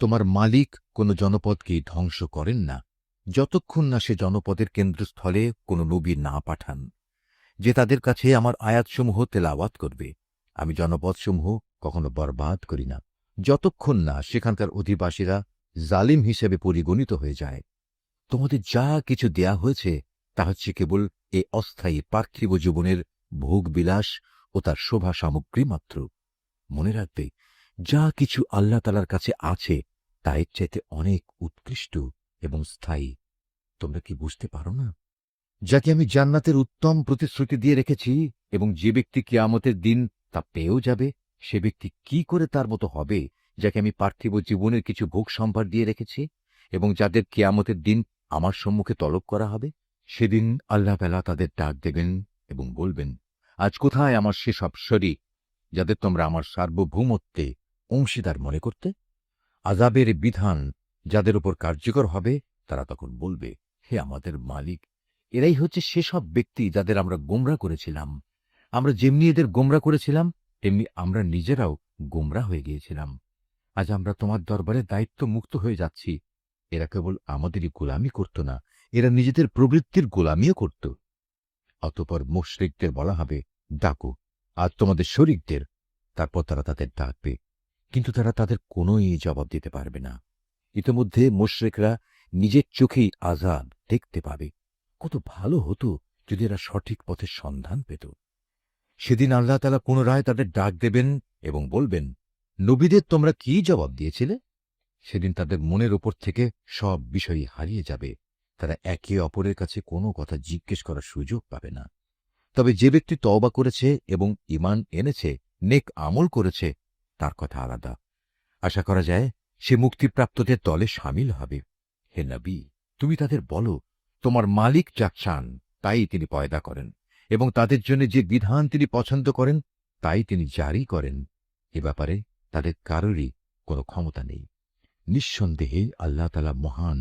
তোমার মালিক কোনো জনপদকে ধ্বংস করেন না যতক্ষণ না সে জনপদের কেন্দ্রস্থলে কোনো নবী না পাঠান, যে তাদের কাছে আমার আয়াতসমূহ তেলাওয়াত করবে। আমি জনপদসমূহ কখনো বরবাদ করি না যতক্ষণ না সেখানকার অধিবাসীরা জালিম হিসেবে পরিগণিত হয়ে যায়। তোমাদের যা কিছু দেয়া হয়েছে তা হচ্ছে কেবল এ অস্থায়ী পার্থিব জীবনের ভোগবিলাস ও তার শোভা সামগ্রী মাত্র। মনে রাখবে, যা কিছু আল্লাহ তাআলার কাছে আছে তা এর চাইতে অনেক উৎকৃষ্ট এবং স্থায়ী। তোমরা কি বুঝতে পারো না? যাকে আমি জান্নাতের উত্তম প্রতিশ্রুতি দিয়ে রেখেছি এবং যে ব্যক্তি কিয়ামতের দিন তা পেয়েও যাবে, সে ব্যক্তি কি করে তার মতো হবে যাকে আমি পার্থিব জীবনের কিছু ভোগ সম্ভার দিয়ে রেখেছি এবং যাদের কিয়ামতের দিন আমার সম্মুখে তলব করা হবে? সেদিন আল্লাহ তাআলা তাদের ডাক দেবেন এবং বলবেন, আজ কোথায় আমার সেসব শরীক যাদের তোমরা আমার সার্বভৌমত্বে অংশীদার মনে করতে? আযাবের বিধান যাদের উপর কার্যকর হবে তারা তখন বলবে, হে আমাদের মালিক, এরাই হচ্ছে সেসব ব্যক্তি যাদের আমরা গোমরা করেছিলাম। আমরা যেমনি এদের গোমরা করেছিলাম তেমনি আমরা নিজেরাও গোমরা হয়ে গিয়েছিলাম। আজ আমরা তোমার দরবারে দায়িত্ব মুক্ত হয়ে যাচ্ছি। এরা কেবল আমাদেরই গোলামি করত না, এরা নিজেদের প্রবৃত্তির গোলামিও করত। অতঃপর মুশরিকদের বলা হবে, ডাকো আজ তোমাদের শরীকদের। তারপর তারা তাদের ডাকবে, কিন্তু তারা তাদের কোনোই জবাব দিতে পারবে না। ইতিমধ্যে মুশরিকরা নিজের চোখেই আযাব দেখতে পাবে। কত ভালো হতো যদি এরা সঠিক পথের সন্ধান পেত। সেদিন আল্লাহ তাআলা পুনরায় তাদের ডাক দেবেন এবং বলবেন, নবীদের তোমরা কি জবাব দিয়েছিলে? সেদিন তাদের মনের ওপর থেকে সব বিষয়ই হারিয়ে যাবে। তারা একে অপরের কাছে কোনো কথা জিজ্ঞেস করার সুযোগ পাবে না। তবে যে ব্যক্তি তওবা করেছে এবং ঈমান এনেছে, নেক আমল করেছে, তার কথা আলাদা। আশা করা যায় সে মুক্তিপ্রাপ্তদের দলে শামিল হবে। হে নবী, তুমি তাদের বলো, তোমার মালিক যা চান তাই তিনি পয়দা করেন এবং তাদের জন্য যে বিধান তিনি পছন্দ করেন তাই তিনি জারি করেন। এ ব্যাপারে তাদের কারোরই কোনো ক্ষমতা নেই। নিঃসন্দেহে আল্লাহ তাআলা মহান,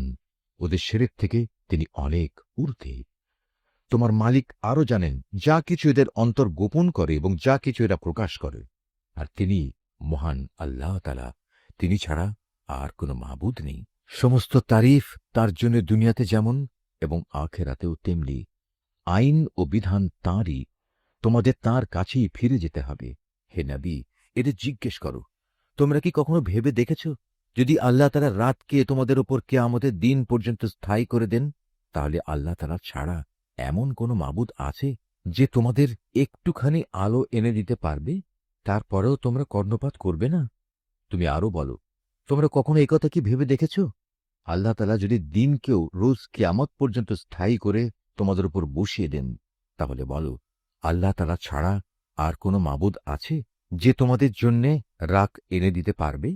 ওদের শিরক থেকে তিনি অনেক ঊর্ধ্বে। তোমার মালিক আরো জানেন যা কিছু এদের অন্তর গোপন করে এবং যা কিছু এরা প্রকাশ করে। আর তিনি মহান আল্লাহ তাআলা, তিনি ছাড়া আর কোনো মাবুদ নেই। সমস্ত তারিফ তার জন্য দুনিয়াতে যেমন এবং আখিরাতেও তেমনি। আইন ও বিধান তাঁরই, তোমাদের তাঁর কাছেই ফিরে যেতে হবে। হে নবী, এদের জিজ্ঞেস করো, তোমরা কি কখনো ভেবে দেখেছ, যদি আল্লাহ তাআলা রাতকে তোমাদের ওপর কিয়ামতের দিন পর্যন্ত স্থায়ী করে দেন, তাহলে আল্লাহ তাআলা ছাড়া এমন কোনো মাবুদ আছে যে তোমাদের একটুখানি আলো এনে দিতে পারবে? তারপরেও তোমরা কর্ণপাত করবে না? তুমি আরো বলো, তোমরা কখনো একথা কি ভেবে দেখেছ, আল্লাহ তাআলা যদি দিনকেও রোজ কিয়ামত পর্যন্ত স্থায়ী করে তোমাদের উপর বসিয়ে দেন, তাহলে বলো, আল্লাহ তাআলা ছাড়া আর কোনো মাবুদ আছে যে তোমাদের জন্যে রাত এনে দিতে পারবে,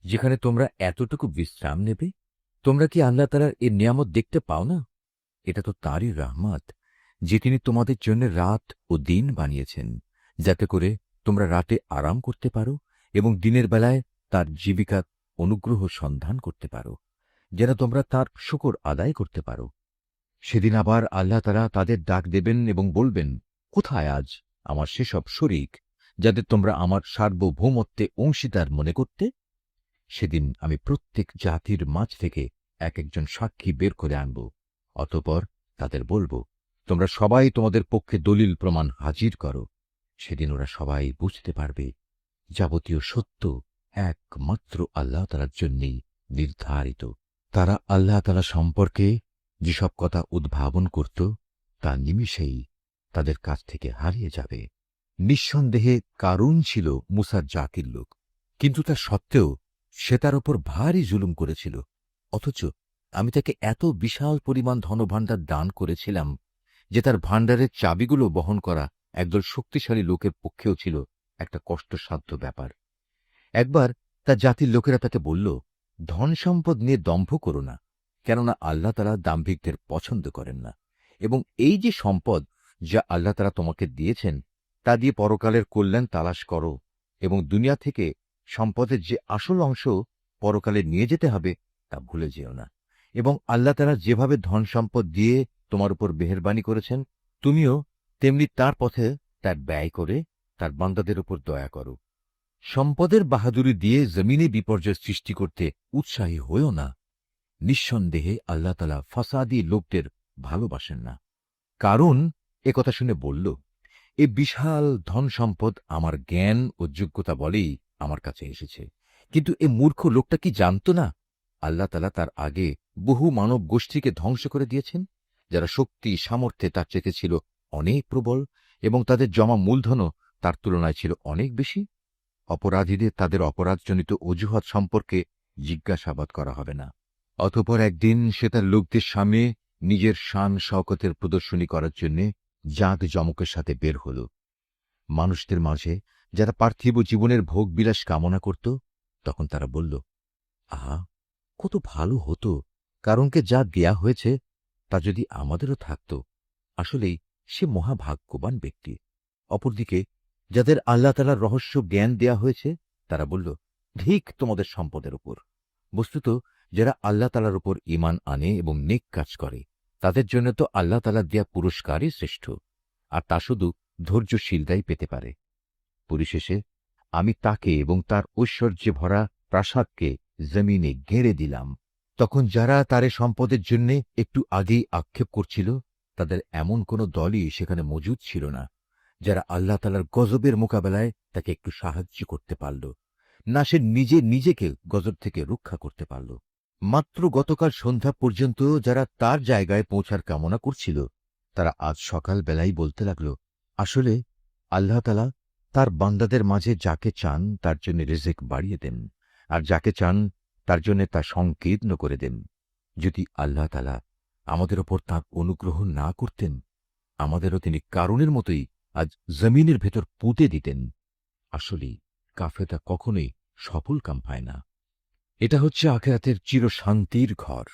যেখানে তোমরা এতটুকু বিশ্রাম নেবে? তোমরা কি আল্লাহ তাআলার এই নিয়ামত দেখতে পাও না? এটা তো তাঁরই রহমত যে তিনি তোমাদের জন্য রাত ও দিন বানিয়েছেন, যাতে করে তোমরা রাতে আরাম করতে পারো এবং দিনের বেলায় তার জীবিকার অনুগ্রহ সন্ধান করতে পারো, যেন তোমরা তার শুকর আদায় করতে পারো। সেদিন আবার আল্লাহ তাআলা তাদের ডাক দেবেন এবং বলবেন, কোথায় আজ আমার সেসব শরীক যাদের তোমরা আমার সার্বভৌমত্বে অংশীদার মনে করতে? সেদিন আমি প্রত্যেক জাতির মাঝ থেকে এক একজন সাক্ষী বের করে আনব। অতঃপর তাদের বলবো, তোমরা সবাই তোমাদের পক্ষে দলিল প্রমাণ হাজির করো। সেদিন ওরা সবাই বুঝতে পারবে যাবতীয় সত্য একমাত্র আল্লাহ তাআলার জন্যই নির্ধারিত। তারা আল্লাহ তাআলা সম্পর্কে যেসব কথা উদ্ভাবন করত তা নিমিষেই তাদের কাছ থেকে হারিয়ে যাবে। নিঃসন্দেহে কারুন ছিল মুসার জাতির লোক, কিন্তু তা সত্ত্বেও সে তার উপর ভারী জুলুম করেছিল। অথচ আমি তাকে এত বিশাল পরিমাণ ধনভাণ্ডার দান করেছিলাম যে তার ভাণ্ডারের চাবিগুলো বহন করা একদল শক্তিশালী লোকের পক্ষেও ছিল একটা কষ্টসাধ্য ব্যাপার। একবার তার জাতির লোকেরা তাকে বলল, ধন সম্পদ নিয়ে দম্ভ করো না, কেননা আল্লাহ তাআলা দাম্ভিকদের পছন্দ করেন না, এবং এই যে সম্পদ যা আল্লাহ তাআলা তোমাকে দিয়েছেন তা দিয়ে পরকালের কল্যাণ তালাশ করো, এবং দুনিয়া থেকে সম্পদের যে আসল অংশ পরকালে নিয়ে যেতে হবে তা ভুলে যেও না। এবং আল্লাহ তাআলা যেভাবে ধন সম্পদ দিয়ে তোমার উপর মেহেরবানি করেছেন, তুমিও তেমনি তার পথে তার ব্যয় করে তার বান্দাদের উপর দয়া করো। সম্পদের বাহাদুরি দিয়ে জমিনে বিপর্যয় সৃষ্টি করতে উৎসাহী হয়েও না। নিঃসন্দেহে আল্লাহ তাআলা ফাসাদি লোকদের ভালোবাসেন না। কারণ একথা শুনে বলল, এ বিশাল ধন সম্পদ আমার জ্ঞান ও যোগ্যতা বলেই আমার কাছে এসেছে। কিন্তু এ মূর্খ লোকটা কি জানত না আল্লাহ তাআলা তার আগে বহু মানব গোষ্ঠীকে ধ্বংস করে দিয়েছেন, যারা শক্তি সামর্থ্যে তার চেয়ে ছিল অনেক প্রবল এবং তাদের জমা মূলধনও তার তুলনায় ছিল অনেক বেশি। অপরাধীদের তাদের অপরাধজনিত অজুহাত সম্পর্কে জিজ্ঞাসাবাদ করা হবে না। অতঃপর একদিন সে তার লোকদের সামনে নিজের শান শওকতের প্রদর্শনী করার জন্য জাঁক জমকের সাথে বের হল। মানুষদের মাঝে যারা পার্থিব জীবনের ভোগবিলাস কামনা করত, তখন তারা বলল, আহা, কত ভালো হতো কারণকে যা দেয়া হয়েছে তা যদি আমাদেরও থাকত। আসলেই সে মহাভাগ্যবান ব্যক্তি। অপরদিকে যাদের আল্লাহ তাআলার রহস্য জ্ঞান দেয়া হয়েছে, তারা বলল, ধিক তোমাদের সম্পদের উপর। বস্তুত যারা আল্লাহ তাআলার উপর ঈমান আনে এবং নেক কাজ করে, তাদের জন্য তো আল্লাহ তাআলার দেয়া পুরস্কারই শ্রেষ্ঠ, আর তা শুধু ধৈর্যশীলরাই পেতে পারে। পরিশেষে আমি তাকে এবং তার ঐশ্বর্যে ভরা প্রাসাদকে জমিনে গেঁড়ে দিলাম। তখন যারা তারে সম্পদের জন্য একটু আগেই আক্ষেপ করছিল, তাদের এমন কোন দলই সেখানে মজুদ ছিল না যারা আল্লাহ তাআলার গজবের মোকাবেলায় তাকে একটু সাহায্য করতে পারল, না সে নিজে নিজেকে গজব থেকে রক্ষা করতে পারল। মাত্র গতকাল সন্ধ্যা পর্যন্ত যারা তার জায়গায় পৌঁছার কামনা করছিল, তারা আজ সকাল বেলায় বলতে লাগল, আসলে আল্লাহ তাআলা তার বান্দাদের মাঝে যাকে চান তার জন্য রিজিক বাড়িয়ে দেন, আর যাকে চান তার জন্য তা সংকীর্ণ করে দেন। যদি আল্লাহ তাআলা আমাদের ওপর তাঁর অনুগ্রহ না করতেন, আমাদেরও তিনি কারণের মতোই আজ জমিনের ভেতর পুঁতে দিতেন। আসলেই কাফেররা কখনোই সফল কাম পায় না। এটা হচ্ছে আখিরাতের চিরশান্তির ঘর।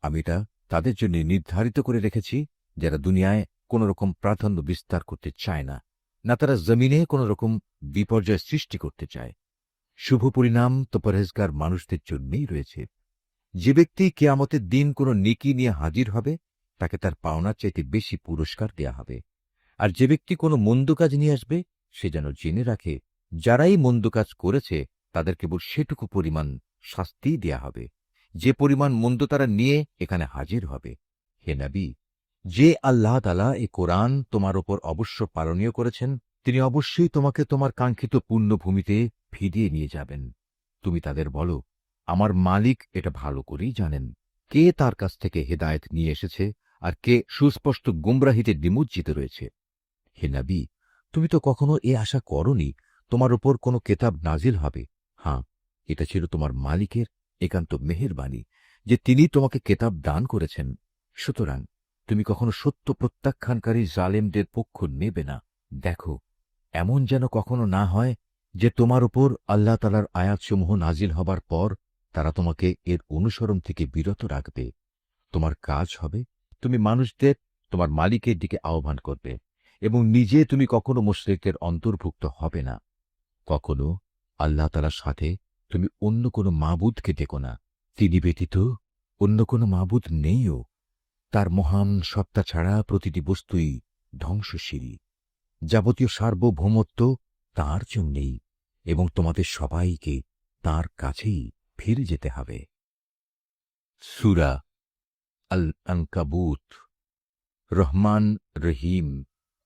আমি এটা তাদের জন্য নির্ধারিত করে রেখেছি যারা দুনিয়ায় কোন রকম প্রাধান্য বিস্তার করতে চায় না, না তারা জমিনে কোন রকম বিপর্যয় সৃষ্টি করতে চায়। শুভ পরিণাম তো পরহেজগার মানুষদের জন্যই রয়েছে। যে ব্যক্তি কিয়ামতের দিন কোন নেকি নিয়ে হাজির হবে, তাকে তার পাওনার চাইতে বেশি পুরস্কার দেয়া হবে। আর যে ব্যক্তি কোনো মন্দ কাজ নিয়ে আসবে, সে যেন জেনে রাখে যারাই মন্দ কাজ করেছে তাদের কেবল সেটুকু পরিমাণ শাস্তি দেয়া হবে, যে পরিমাণ মন্দ তারা নিয়ে এখানে হাজির হবে। হে নবী, যে আল্লাহ তাআলা এই কোরআন তোমার উপর অবশ্য পালনীয় করেছেন, তিনি অবশ্যই তোমাকে তোমার কাঙ্ক্ষিত পুণ্যভূমিতে ফিরিয়ে নিয়ে যাবেন। তুমি তাদের বলো, আমার মালিক এটা ভালো করেই জানেন কে তার কাছ থেকে হেদায়েত নিয়ে এসেছে আর কে সুস্পষ্ট গুমরাহিতে নিমজ্জিত রয়েছে। হে নবী, তুমি তো কখনো এ আশা করনি তোমার উপর কোনো কেতাব নাজিল হবে। হ্যাঁ, এটা ছিল তোমার মালিকের একান্ত মেহেরবানি যে তিনি তোমাকে কেতাব দান করেছেন। সুতরাং তুমি কখনো সত্য প্রত্যাখ্যানকারী জালেমদের পক্ষ নেবে না। দেখো, এমন যেন কখনো না হয় যে তোমার উপর আল্লাহ তাআলার আয়াতসমূহ নাজিল হবার পর তারা তোমাকে এর অনুসরণ থেকে বিরত রাখবে। তোমার কাজ হবে তুমি মানুষদের তোমার মালিকের দিকে আহ্বান করবে এবং নিজে তুমি কখনো মুশরিকদের অন্তর্ভুক্ত হবে না। কখনো আল্লাহ তাআলার সাথে তুমি অন্য কোনো মাবুদকে ডেকো না। তিনি ব্যতীত অন্য কোনো মাবুদ নেইও। তার মহান সত্তা ছাড়া প্রতিটি বস্তুই ধ্বংসশীল। যাবতীয় সার্বভৌমত্ব তাঁর জন্যেই এবং তোমাদের সবাইকে তাঁর কাছেই ফিরে যেতে হবে। সূরা আল আনকাবুত। রহমান রহিম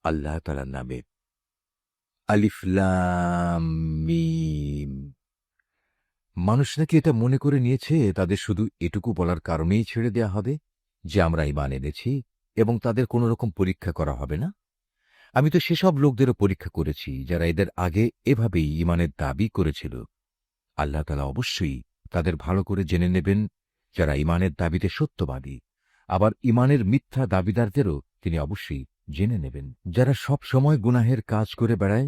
আল্লাহ তাআলার নামে। আলিফ লাম মিম। মানুষ নাকি এটা মনে করে নিয়েছে তাদের শুধু এটুকু বলার কারণেই ছেড়ে দেয়া হবে যে আমরা ঈমান এনেছি এবং তাদের কোনো রকম পরীক্ষা করা হবে না। আমি তো সেসব লোকদেরও পরীক্ষা করেছি যারা এদের আগে এভাবেই ঈমানের দাবি করেছিল। আল্লাহ তাআলা অবশ্যই তাদের ভালো করে জেনে নেবেন যারা ঈমানের দাবিতে সত্যবাদী। আবার ঈমানের মিথ্যা দাবিদারদেরও তিনি অবশ্যই জেনে নেবেন। যারা সব সময় গুনাহের কাজ করে বেড়ায়,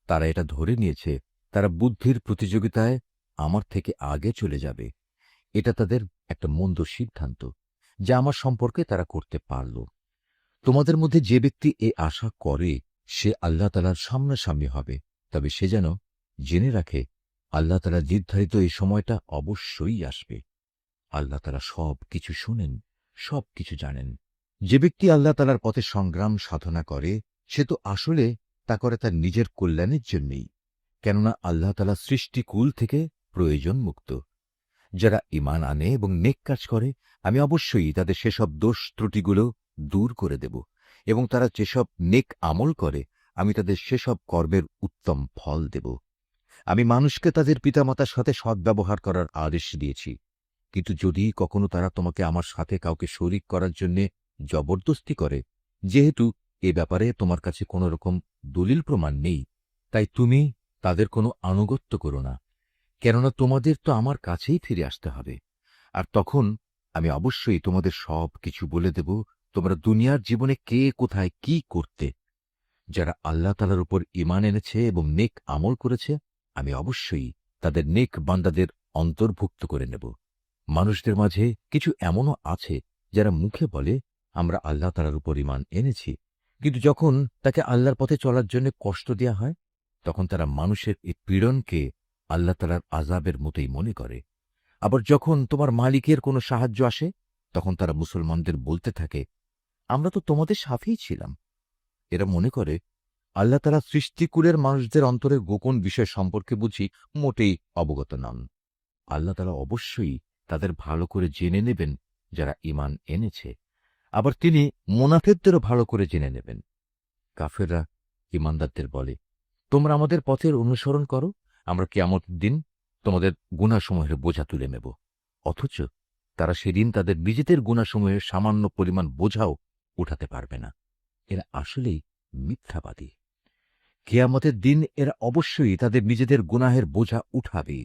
তারা এটা ধরে নিয়েছে তারা বুদ্ধির প্রতিযোগিতায় আমার থেকে আগে চলে যাবে। এটা তাদের একটা মন্দ সিদ্ধান্ত যা আমার সম্পর্কে তারা করতে পারল। তোমাদের মধ্যে যে ব্যক্তি এ আশা করে সে আল্লাহ তাআলার সামনাসামনি হবে, তবে সে যেন জেনে রাখে আল্লাহ তাআলা নির্ধারিত এই সময়টা অবশ্যই আসবে। আল্লাহ তাআলা সব কিছু শোনেন, সব কিছু জানেন। যে ব্যক্তি আল্লাহ তাআলার পথে সংগ্রাম সাধনা করে, সে তো আসলে তা করে তার নিজের কল্যাণের জন্যই, কেননা আল্লাহ তাআলা সৃষ্টিকুল থেকে প্রয়োজন মুক্ত। যারা ঈমান আনে এবং নেক কাজ করে, আমি অবশ্যই তাদের সেসব দোষ ত্রুটিগুলো দূর করে দেব, এবং তারা যেসব নেক আমল করে, আমি তাদের সেসব কর্মের উত্তম ফল দেব। আমি মানুষকে তাদের পিতামাতার সাথে সদ্ব্যবহার করার আদেশ দিয়েছি, কিন্তু যদি কখনো তারা তোমাকে আমার সাথে কাউকে শরীক করার জন্য জবরদস্তি করে, যেহেতু এ ব্যাপারে তোমার কাছে কোনো রকম দলিল প্রমাণ নেই, তাই তুমি তাদের কোনো আনুগত্য করো না, কেননা তোমাদের তো আমার কাছেই ফিরে আসতে হবে। আর তখন আমি অবশ্যই তোমাদের সব কিছু বলে দেব, তোমরা দুনিয়ার জীবনে কে কোথায় কি করতে। যারা আল্লাহ তাআলার উপর ঈমান এনেছে এবং নেক আমল করেছে, আমি অবশ্যই তাদের নেক বান্দাদের অন্তর্ভুক্ত করে নেব। মানুষদের মাঝে কিছু এমনও আছে যারা মুখে বলে আমরা আল্লাহ তাআলার উপর ঈমান এনেছি, কিন্তু যখন তাকে আল্লাহর পথে চলার জন্য কষ্ট দেয়া হয়, তখন তারা মানুষের এই পীড়নকে আল্লাহ তাআলার আযাবের মতোই মনে করে। আবার যখন তোমার মালিকের কোনো সাহায্য আসে, তখন তারা মুসলমানদের বলতে থাকে, আমরা তো তোমাদের সাথেই ছিলাম। এরা মনে করে আল্লাহ তাআলা সৃষ্টিকুলের মানুষদের অন্তরের গোপন বিষয় সম্পর্কে বুঝি মোটেই অবগত নন। আল্লাহ তাআলা অবশ্যই তাদের ভালো করে জেনে নেবেন যারা ঈমান এনেছে, আবার তিনি মুনাফিকদেরও ভালো করে জেনে নেবেন। কাফেররা ঈমানদারদের বলে, তোমরা আমাদের পথের অনুসরণ করো, আমরা কিয়ামতের দিন তোমাদের গুনাহসমূহের বোঝা তুলে নেব। অথচ তারা সেদিন তাদের নিজেদের গুনাহসমূহের সামান্য পরিমাণ বোঝাও উঠাতে পারবে না। এরা আসলেই মিথ্যাবাদী। কিয়ামতের দিন এরা অবশ্যই তাদের নিজেদের গুনাহের বোঝা উঠাবে,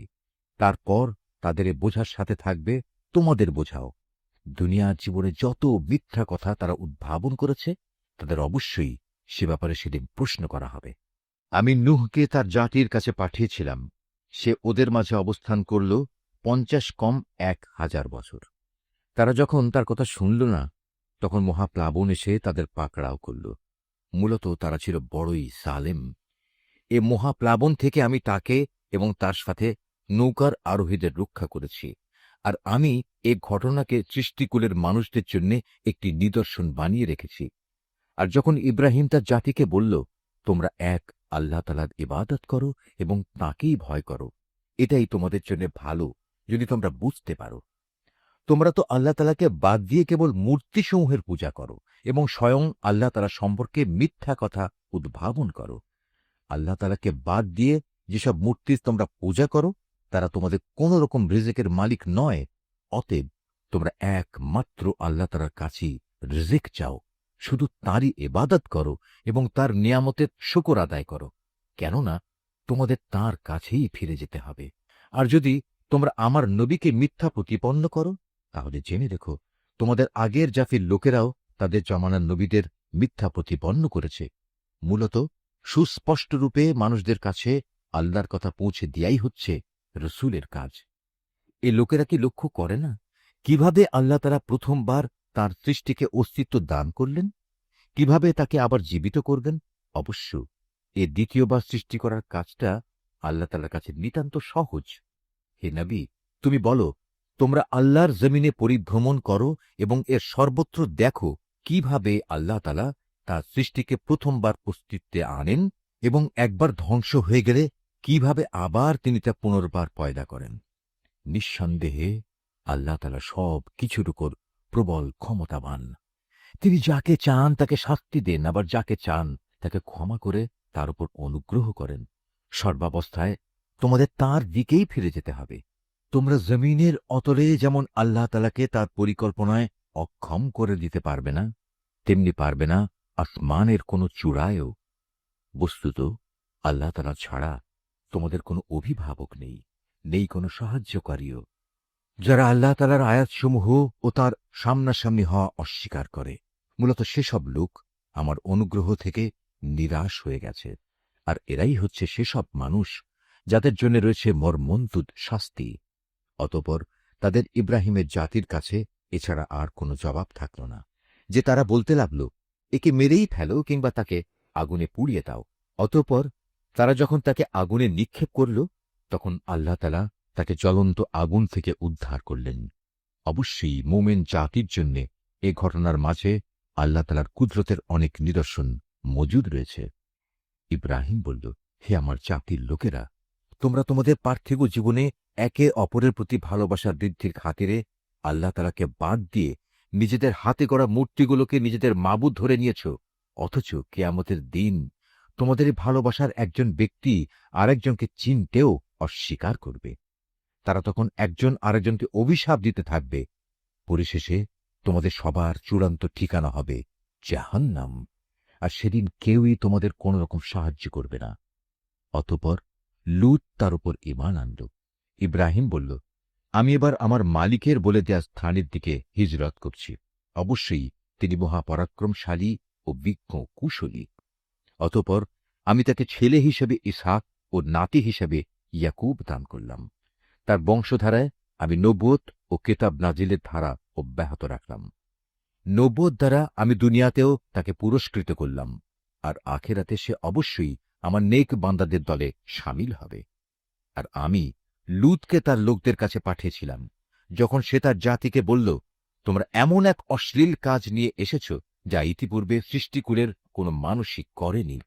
তারপর তাদের এ বোঝার সাথে থাকবে তোমাদের বোঝাও। দুনিয়ার জীবনে যত মিথ্যা কথা তারা উদ্ভাবন করেছে, তাদের অবশ্যই সে ব্যাপারে সেদিন প্রশ্ন করা হবে। আমি নূহকে তার জাতির কাছে পাঠিয়েছিলাম, সে ওদের মাঝে অবস্থান করল 50 কম 1000 বছর। তারা যখন তার কথা শুনল না, তখন মহাপ্লাবন এসে তাদের পাকড়াও করল। মূলত তারা ছিল বড়ই জালেম। এ মহাপ্লাবন থেকে আমি তাকে এবং তার সাথে নৌকার আরোহীদের রক্ষা করেছি, আর আমি এ ঘটনাকে সৃষ্টিকুলের মানুষদের জন্য একটি নিদর্শন বানিয়ে রেখেছি। আর যখন ইব্রাহিম তার জাতিকে বলল, তোমরা এক আল্লাহ তাআলার ইবাদত করো এবং তাঁকেই ভয় করো, এটাই তোমাদের জন্য ভালো যদি তোমরা বুঝতে পারো। তোমরা তো আল্লাহ তাআলাকে বাদ দিয়ে কেবল মূর্তিসমূহের পূজা করো এবং স্বয়ং আল্লাহ তাআলা সম্পর্কে মিথ্যা কথা উদ্ভাবন করো। আল্লাহ তাআলাকে বাদ দিয়ে যেসব মূর্তির তোমরা পূজা করো, তারা তোমাদের কোন রকম রিজিকের মালিক নয়। অতএব তোমরা একমাত্র আল্লাহ তাআলার কাছেই রিজিক চাও, শুধু তাঁরই ইবাদত করো এবং তার নিয়ামতের শুকর আদায় করো, কেননা তোমাদের তাঁর কাছেই ফিরে যেতে হবে। আর যদি তোমরা আমার নবীকে মিথ্যা প্রতিপন্ন করো, তাহলে জেনে রেখো তোমাদের আগের জাতির লোকেরাও তাদের জমানার নবীদের মিথ্যা প্রতিপন্ন করেছে। মূলত সুস্পষ্টরূপে মানুষদের কাছে আল্লাহর কথা পৌঁছে দেয়াই হচ্ছে রসূলের কাজ। এ লোকেরা কি লক্ষ্য করে না কিভাবে আল্লাহ তাআলা প্রথমবার তার সৃষ্টিকে অস্তিত্ব দান করলেন, কিভাবে তাকে আবার জীবিত করবেন? অবশ্য এ দ্বিতীয়বার সৃষ্টি করার কাজটা আল্লাহ তাআলার কাছে নিতান্ত সহজ। হে নবী, তুমি বলো, তোমরা আল্লাহর জমিনে পরিভ্রমণ করো এবং এর সর্বত্র দেখো কিভাবে আল্লাহ তাআলা তার সৃষ্টিকে প্রথমবার অস্তিত্বে আনেন এবং একবার ধ্বংস হয়ে গেলে কিভাবে আবার তিনি তা পুনর্বার পয়দা করেন। নিঃসন্দেহে আল্লাহ তাআলা সব কিছুর উপর প্রবল ক্ষমতাবান। তিনি যাকে চান তাকে শাস্তি দেন, আবার যাকে চান তাকে ক্ষমা করে তার উপর অনুগ্রহ করেন। সর্বাবস্থায় তোমাদের তাঁর দিকেই ফিরে যেতে হবে। তোমরা জমিনের অতলে যেমন আল্লাহ তাআলাকে তার পরিকল্পনায় অক্ষম করে দিতে পারবে না, তেমনি পারবে না আসমানের কোনো চূড়ায়ও। বস্তুত আল্লাহ তাআলা ছাড়া তোমাদের কোনো অভিভাবক নেই, নেই কোনো সাহায্যকারীও। যারা আল্লাহ তাআলার আয়াতসমূহ ও তার সামনাসামনি হওয়া অস্বীকার করে, মূলত সেসব লোক আমার অনুগ্রহ থেকে নিরাশ হয়ে গেছে। আর এরাই হচ্ছে সেসব মানুষ যাদের জন্য রয়েছে মর্মন্তুদ শাস্তি। অতঃপর তাদের ইব্রাহিমের জাতির কাছে এছাড়া আর কোনো জবাব থাকল না, যে তারা বলতে লাগল, একে মেরেই ফেলো কিংবা তাকে আগুনে পুড়িয়ে দাও। অতঃপর তারা যখন তাকে আগুনে নিক্ষেপ করল, তখন আল্লাহ তাআলা তাকে জ্বলন্ত আগুন থেকে উদ্ধার করলেন। অবশ্যই মোমেন জাতির জন্য এ ঘটনার মাঝে আল্লাহ তাআলার কুদরতের অনেক নিদর্শন মজুদ রয়েছে। ইব্রাহিম বলল, হে আমার জাতির লোকেরা, তোমরা তোমাদের পার্থিব জীবনে একে অপরের প্রতি ভালোবাসার বৃদ্ধির খাতিরে আল্লাহ তাআলাকে বাদ দিয়ে নিজেদের হাতে গড়া মূর্তিগুলোকে নিজেদের মাবুদ ধরে নিয়েছ। অথচ কিয়ামতের দিন তোমাদের এই ভালোবাসার একজন ব্যক্তি আরেকজনকে চিনতেও অস্বীকার করবে। তারা তখন একজন আরেকজনকে অভিশাপ দিতে থাকবে। পরিশেষে তোমাদের সবার চূড়ান্ত ঠিকানা হবে জাহান্নাম, আর সেদিন কেউই তোমাদের কোন রকম সাহায্য করবে না। অতঃপর লূত তার উপর ঈমান আনল। ইব্রাহিম বলল, আমি এবার আমার মালিকের বলে দেয়া স্থানের দিকে হিজরত করছি। অবশ্যই তিনি মহাপরাক্রমশালী ও বিজ্ঞ কুশলী। অতঃপর আমি তাকে ছেলে হিসেবে ইসহাক ও নাতি হিসেবে ইয়াকুব দান করলাম। তার বংশধারায় আমি নবুয়ত ও কেতাব নাজিলের ধারা অব্যাহত রাখলাম। নবুয়ত দ্বারা আমি দুনিয়াতেও তাকে পুরস্কৃত করলাম, আর আখেরাতে সে অবশ্যই আমার নেক বান্দাদের দলে শামিল হবে। আর আমি লূতকে তার লোকদের কাছে পাঠিয়েছিলাম, যখন সে তার জাতিকে বলল, তোমরা এমন এক অশ্লীল কাজ নিয়ে এসেছ যা ইতিপূর্বে সৃষ্টিকুলের কোনো মানুষই করেনি।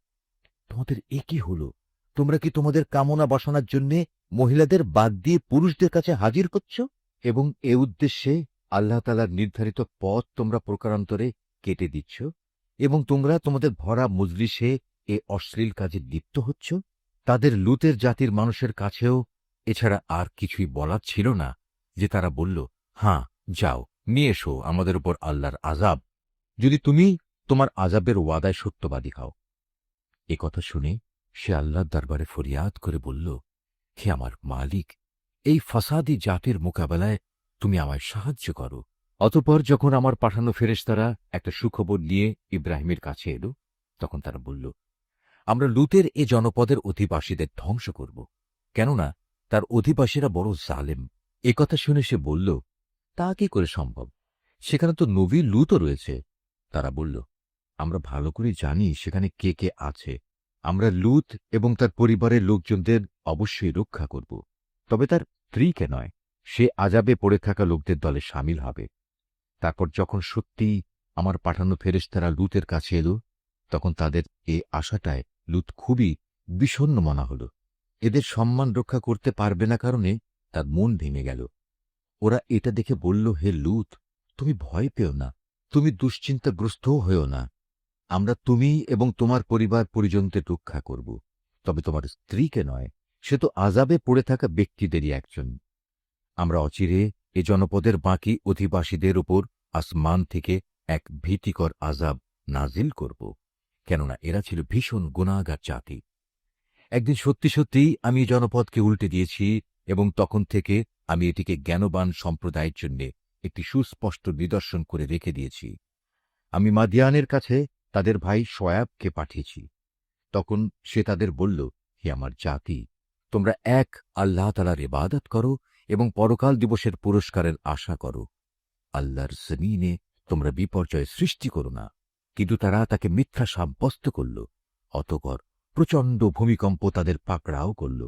তোমাদের এ কি হল? তোমরা কি তোমাদের কামনা বসানোর জন্যে মহিলাদের বাদ দিয়ে পুরুষদের কাছে হাজির হচ্ছ? এবং এ উদ্দেশ্যে আল্লাহ তাআলার নির্ধারিত পথ তোমরা প্রকারান্তরে কেটে দিচ্ছ, এবং তোমরা তোমাদের ভরা মজলিসে এ অশ্লীল কাজে লিপ্ত হচ্ছ। তাদের লূতের জাতির মানুষের কাছেও এছাড়া আর কিছুই বলার ছিল না, যে তারা বলল, হ্যাঁ, যাও নিয়ে এসো আমাদের উপর আল্লাহর আযাব, যদি তুমি তোমার আযাবের ওয়াদায় সত্যবাদী হও। এ কথা শুনে সে আল্লাহর দরবারে ফরিয়াদ করে বলল, হে আমার মালিক, এই ফাসাদি জাতির মোকাবেলায় তুমি আমায় সাহায্য করো। অতঃপর যখন আমার পাঠানো ফেরেশতারা একটা সুখবর নিয়ে ইব্রাহিমের কাছে এলো, তখন তারা বলল, আমরা লূতের এ জনপদের অধিবাসীদের ধ্বংস করব, কেননা তার অধিবাসীরা বড় জালেম। এ কথা শুনে সে বলল, তা কি করে সম্ভব? সেখানে তো নবী লূতও রয়েছে। তারা বলল, আমরা ভালো করে জানি সেখানে কে কে আছে। আমরা লূত এবং তার পরিবারের লোকজনদের অবশ্যই রক্ষা করব, তবে তার স্ত্রীকে নয়। সে আযাবে পড়ে থাকা লোকদের দলে শামিল হবে। তারপর যখন সত্যি আমার পাঠানো ফেরেশতারা লূতের কাছে এলো, তখন তাদের এ আশাটায় লূত খুবই বিষণ্ণ মনা হল। এদের সম্মান রক্ষা করতে পারবে না কারণে তার মন ভেঙে গেল। ওরা এটা দেখে বলল, হে লূত, তুমি ভয় পেও না, তুমি দুশ্চিন্তাগ্রস্তও হয়েও না। আমরা তুমি এবং তোমার পরিবার পরিজনদের রক্ষা করব, তবে তোমার স্ত্রীকে নয়। সে তো আযাবে পড়ে থাকা ব্যক্তিদেরই একজন। আমরা অচিরে এ জনপদের বাকি অধিবাসীদের উপর আসমান থেকে এক ভীতিকর আযাব নাজিল করব, কেননা এরা ছিল ভীষণ গুনাহগার জাতি। একদিন সত্যি সত্যিই আমি জনপদকে উল্টে দিয়েছি, এবং তখন থেকে আমি এটিকে জ্ঞানবান সম্প্রদায়ের জন্য একটি সুস্পষ্ট নিদর্শন করে রেখে দিয়েছি। আমি মাদিয়ানের কাছে তাদের ভাই শোয়াবকে পাঠিয়েছি। তখন সে তাদের বলল, হে আমার জাতি, তোমরা এক আল্লাহ তাআলার ইবাদত করো এবং পরকাল দিবসের পুরস্কারের আশা করো। আল্লাহর জমিনে তোমরা বিপর্যয় সৃষ্টি করো না। কিন্তু তারা তাকে মিথ্যা সাব্যস্ত করল। অতঃপর প্রচণ্ড ভূমিকম্প তাদের পাকড়াও করল।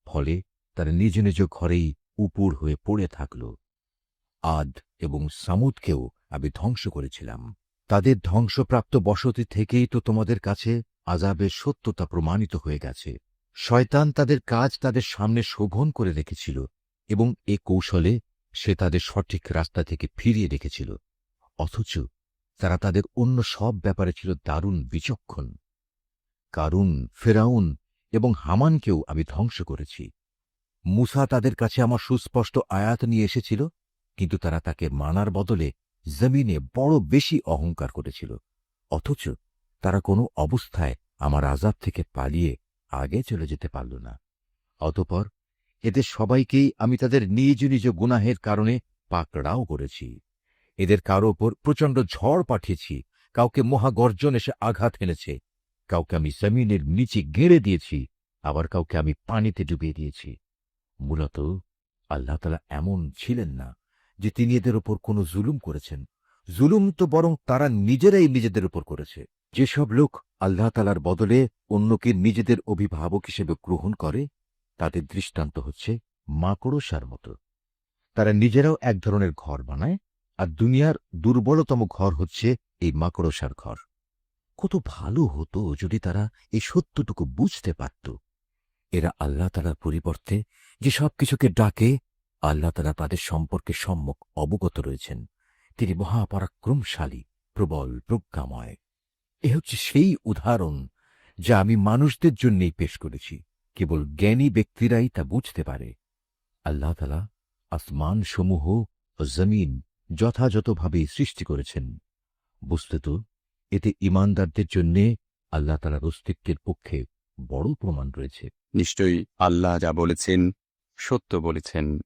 ফলে তারা নিজ নিজ ঘরেই উপুড় হয়ে পড়ে থাকল। আদ এবং সামুদকেও আমি ধ্বংস করেছিলাম। তাদের ধ্বংসপ্রাপ্ত বসতি থেকেই তো তোমাদের কাছে আযাবের সত্যতা প্রমাণিত হয়ে গেছে। শয়তান তাদের কাজ তাদের সামনে শোভন করে রেখেছিল, এবং এ কৌশলে সে তাদের সঠিক রাস্তা থেকে ফিরিয়ে রেখেছিল। অথচ তারা তাদের অন্য সব ব্যাপারে ছিল দারুণ বিচক্ষণ। কারুন, ফেরাউন এবং হামানকেও আমি ধ্বংস করেছি। মূসা তাদের কাছে আমার সুস্পষ্ট আয়াত নিয়ে এসেছিল, কিন্তু তারা তাকে মানার বদলে জমিনে বড় বেশি অহংকার করেছিল। অথচ তারা কোনো অবস্থায় আমার আযাব থেকে পালিয়ে আগে চলে যেতে পারল না। অতঃপর এদের সবাইকেই আমি তাদের নিজ নিজ গুনাহের কারণে পাকড়াও করেছি। এদের কারো ওপর প্রচণ্ড ঝড় পাঠিয়েছি, কাউকে মহাগর্জন এসে আঘাত এনেছে, কাউকে আমি জমিনের নিচে গেঁড়ে দিয়েছি, আবার কাউকে আমি পানিতে ডুবিয়ে দিয়েছি। মূলত আল্লাহ তাআলা এমন ছিলেন না যে তিনি এদের ওপর কোনো জুলুম করেছেন। জুলুম তো বরং তারা নিজেরাই নিজেদের উপর করেছে। যেসব লোক আল্লাহ তাআলার বদলে অন্যকে নিজেদের অভিভাবক হিসেবে গ্রহণ করে, তাদের দৃষ্টান্ত হচ্ছে মাকড়সার মতো। তারা নিজেরাও এক ধরনের ঘর বানায়, আর দুনিয়ার দুর্বলতম ঘর হচ্ছে এই মাকড়সার ঘর। কত ভালো হতো যদি তারা এই সত্যটুকু বুঝতে পারত। এরা আল্লাহ তাআলার পরিবর্তে যে সবকিছুকে ডাকে, আল্লাহ তাআলা তাদের সম্পর্কে সম্যক অবগত রয়েছেন। তিনি মহাপরাক্রমশালী, প্রবল, প্রজ্ঞাময়। এ হচ্ছে সেই উদাহরণ যা আমি মানুষদের জন্যই পেশ করেছি। কেবল জ্ঞানী ব্যক্তিরাই তা বুঝতে পারে। আল্লাহ তাআলা আসমান সমূহ ও জমিন যথাযথভাবে সৃষ্টি করেছেন। বস্তুত এতে ঈমানদারদের জন্য আল্লাহ তাআলার অস্তিত্বের পক্ষে বড় প্রমাণ রয়েছে। নিশ্চয়ই আল্লাহ যা বলেছেন সত্য বলেছেন।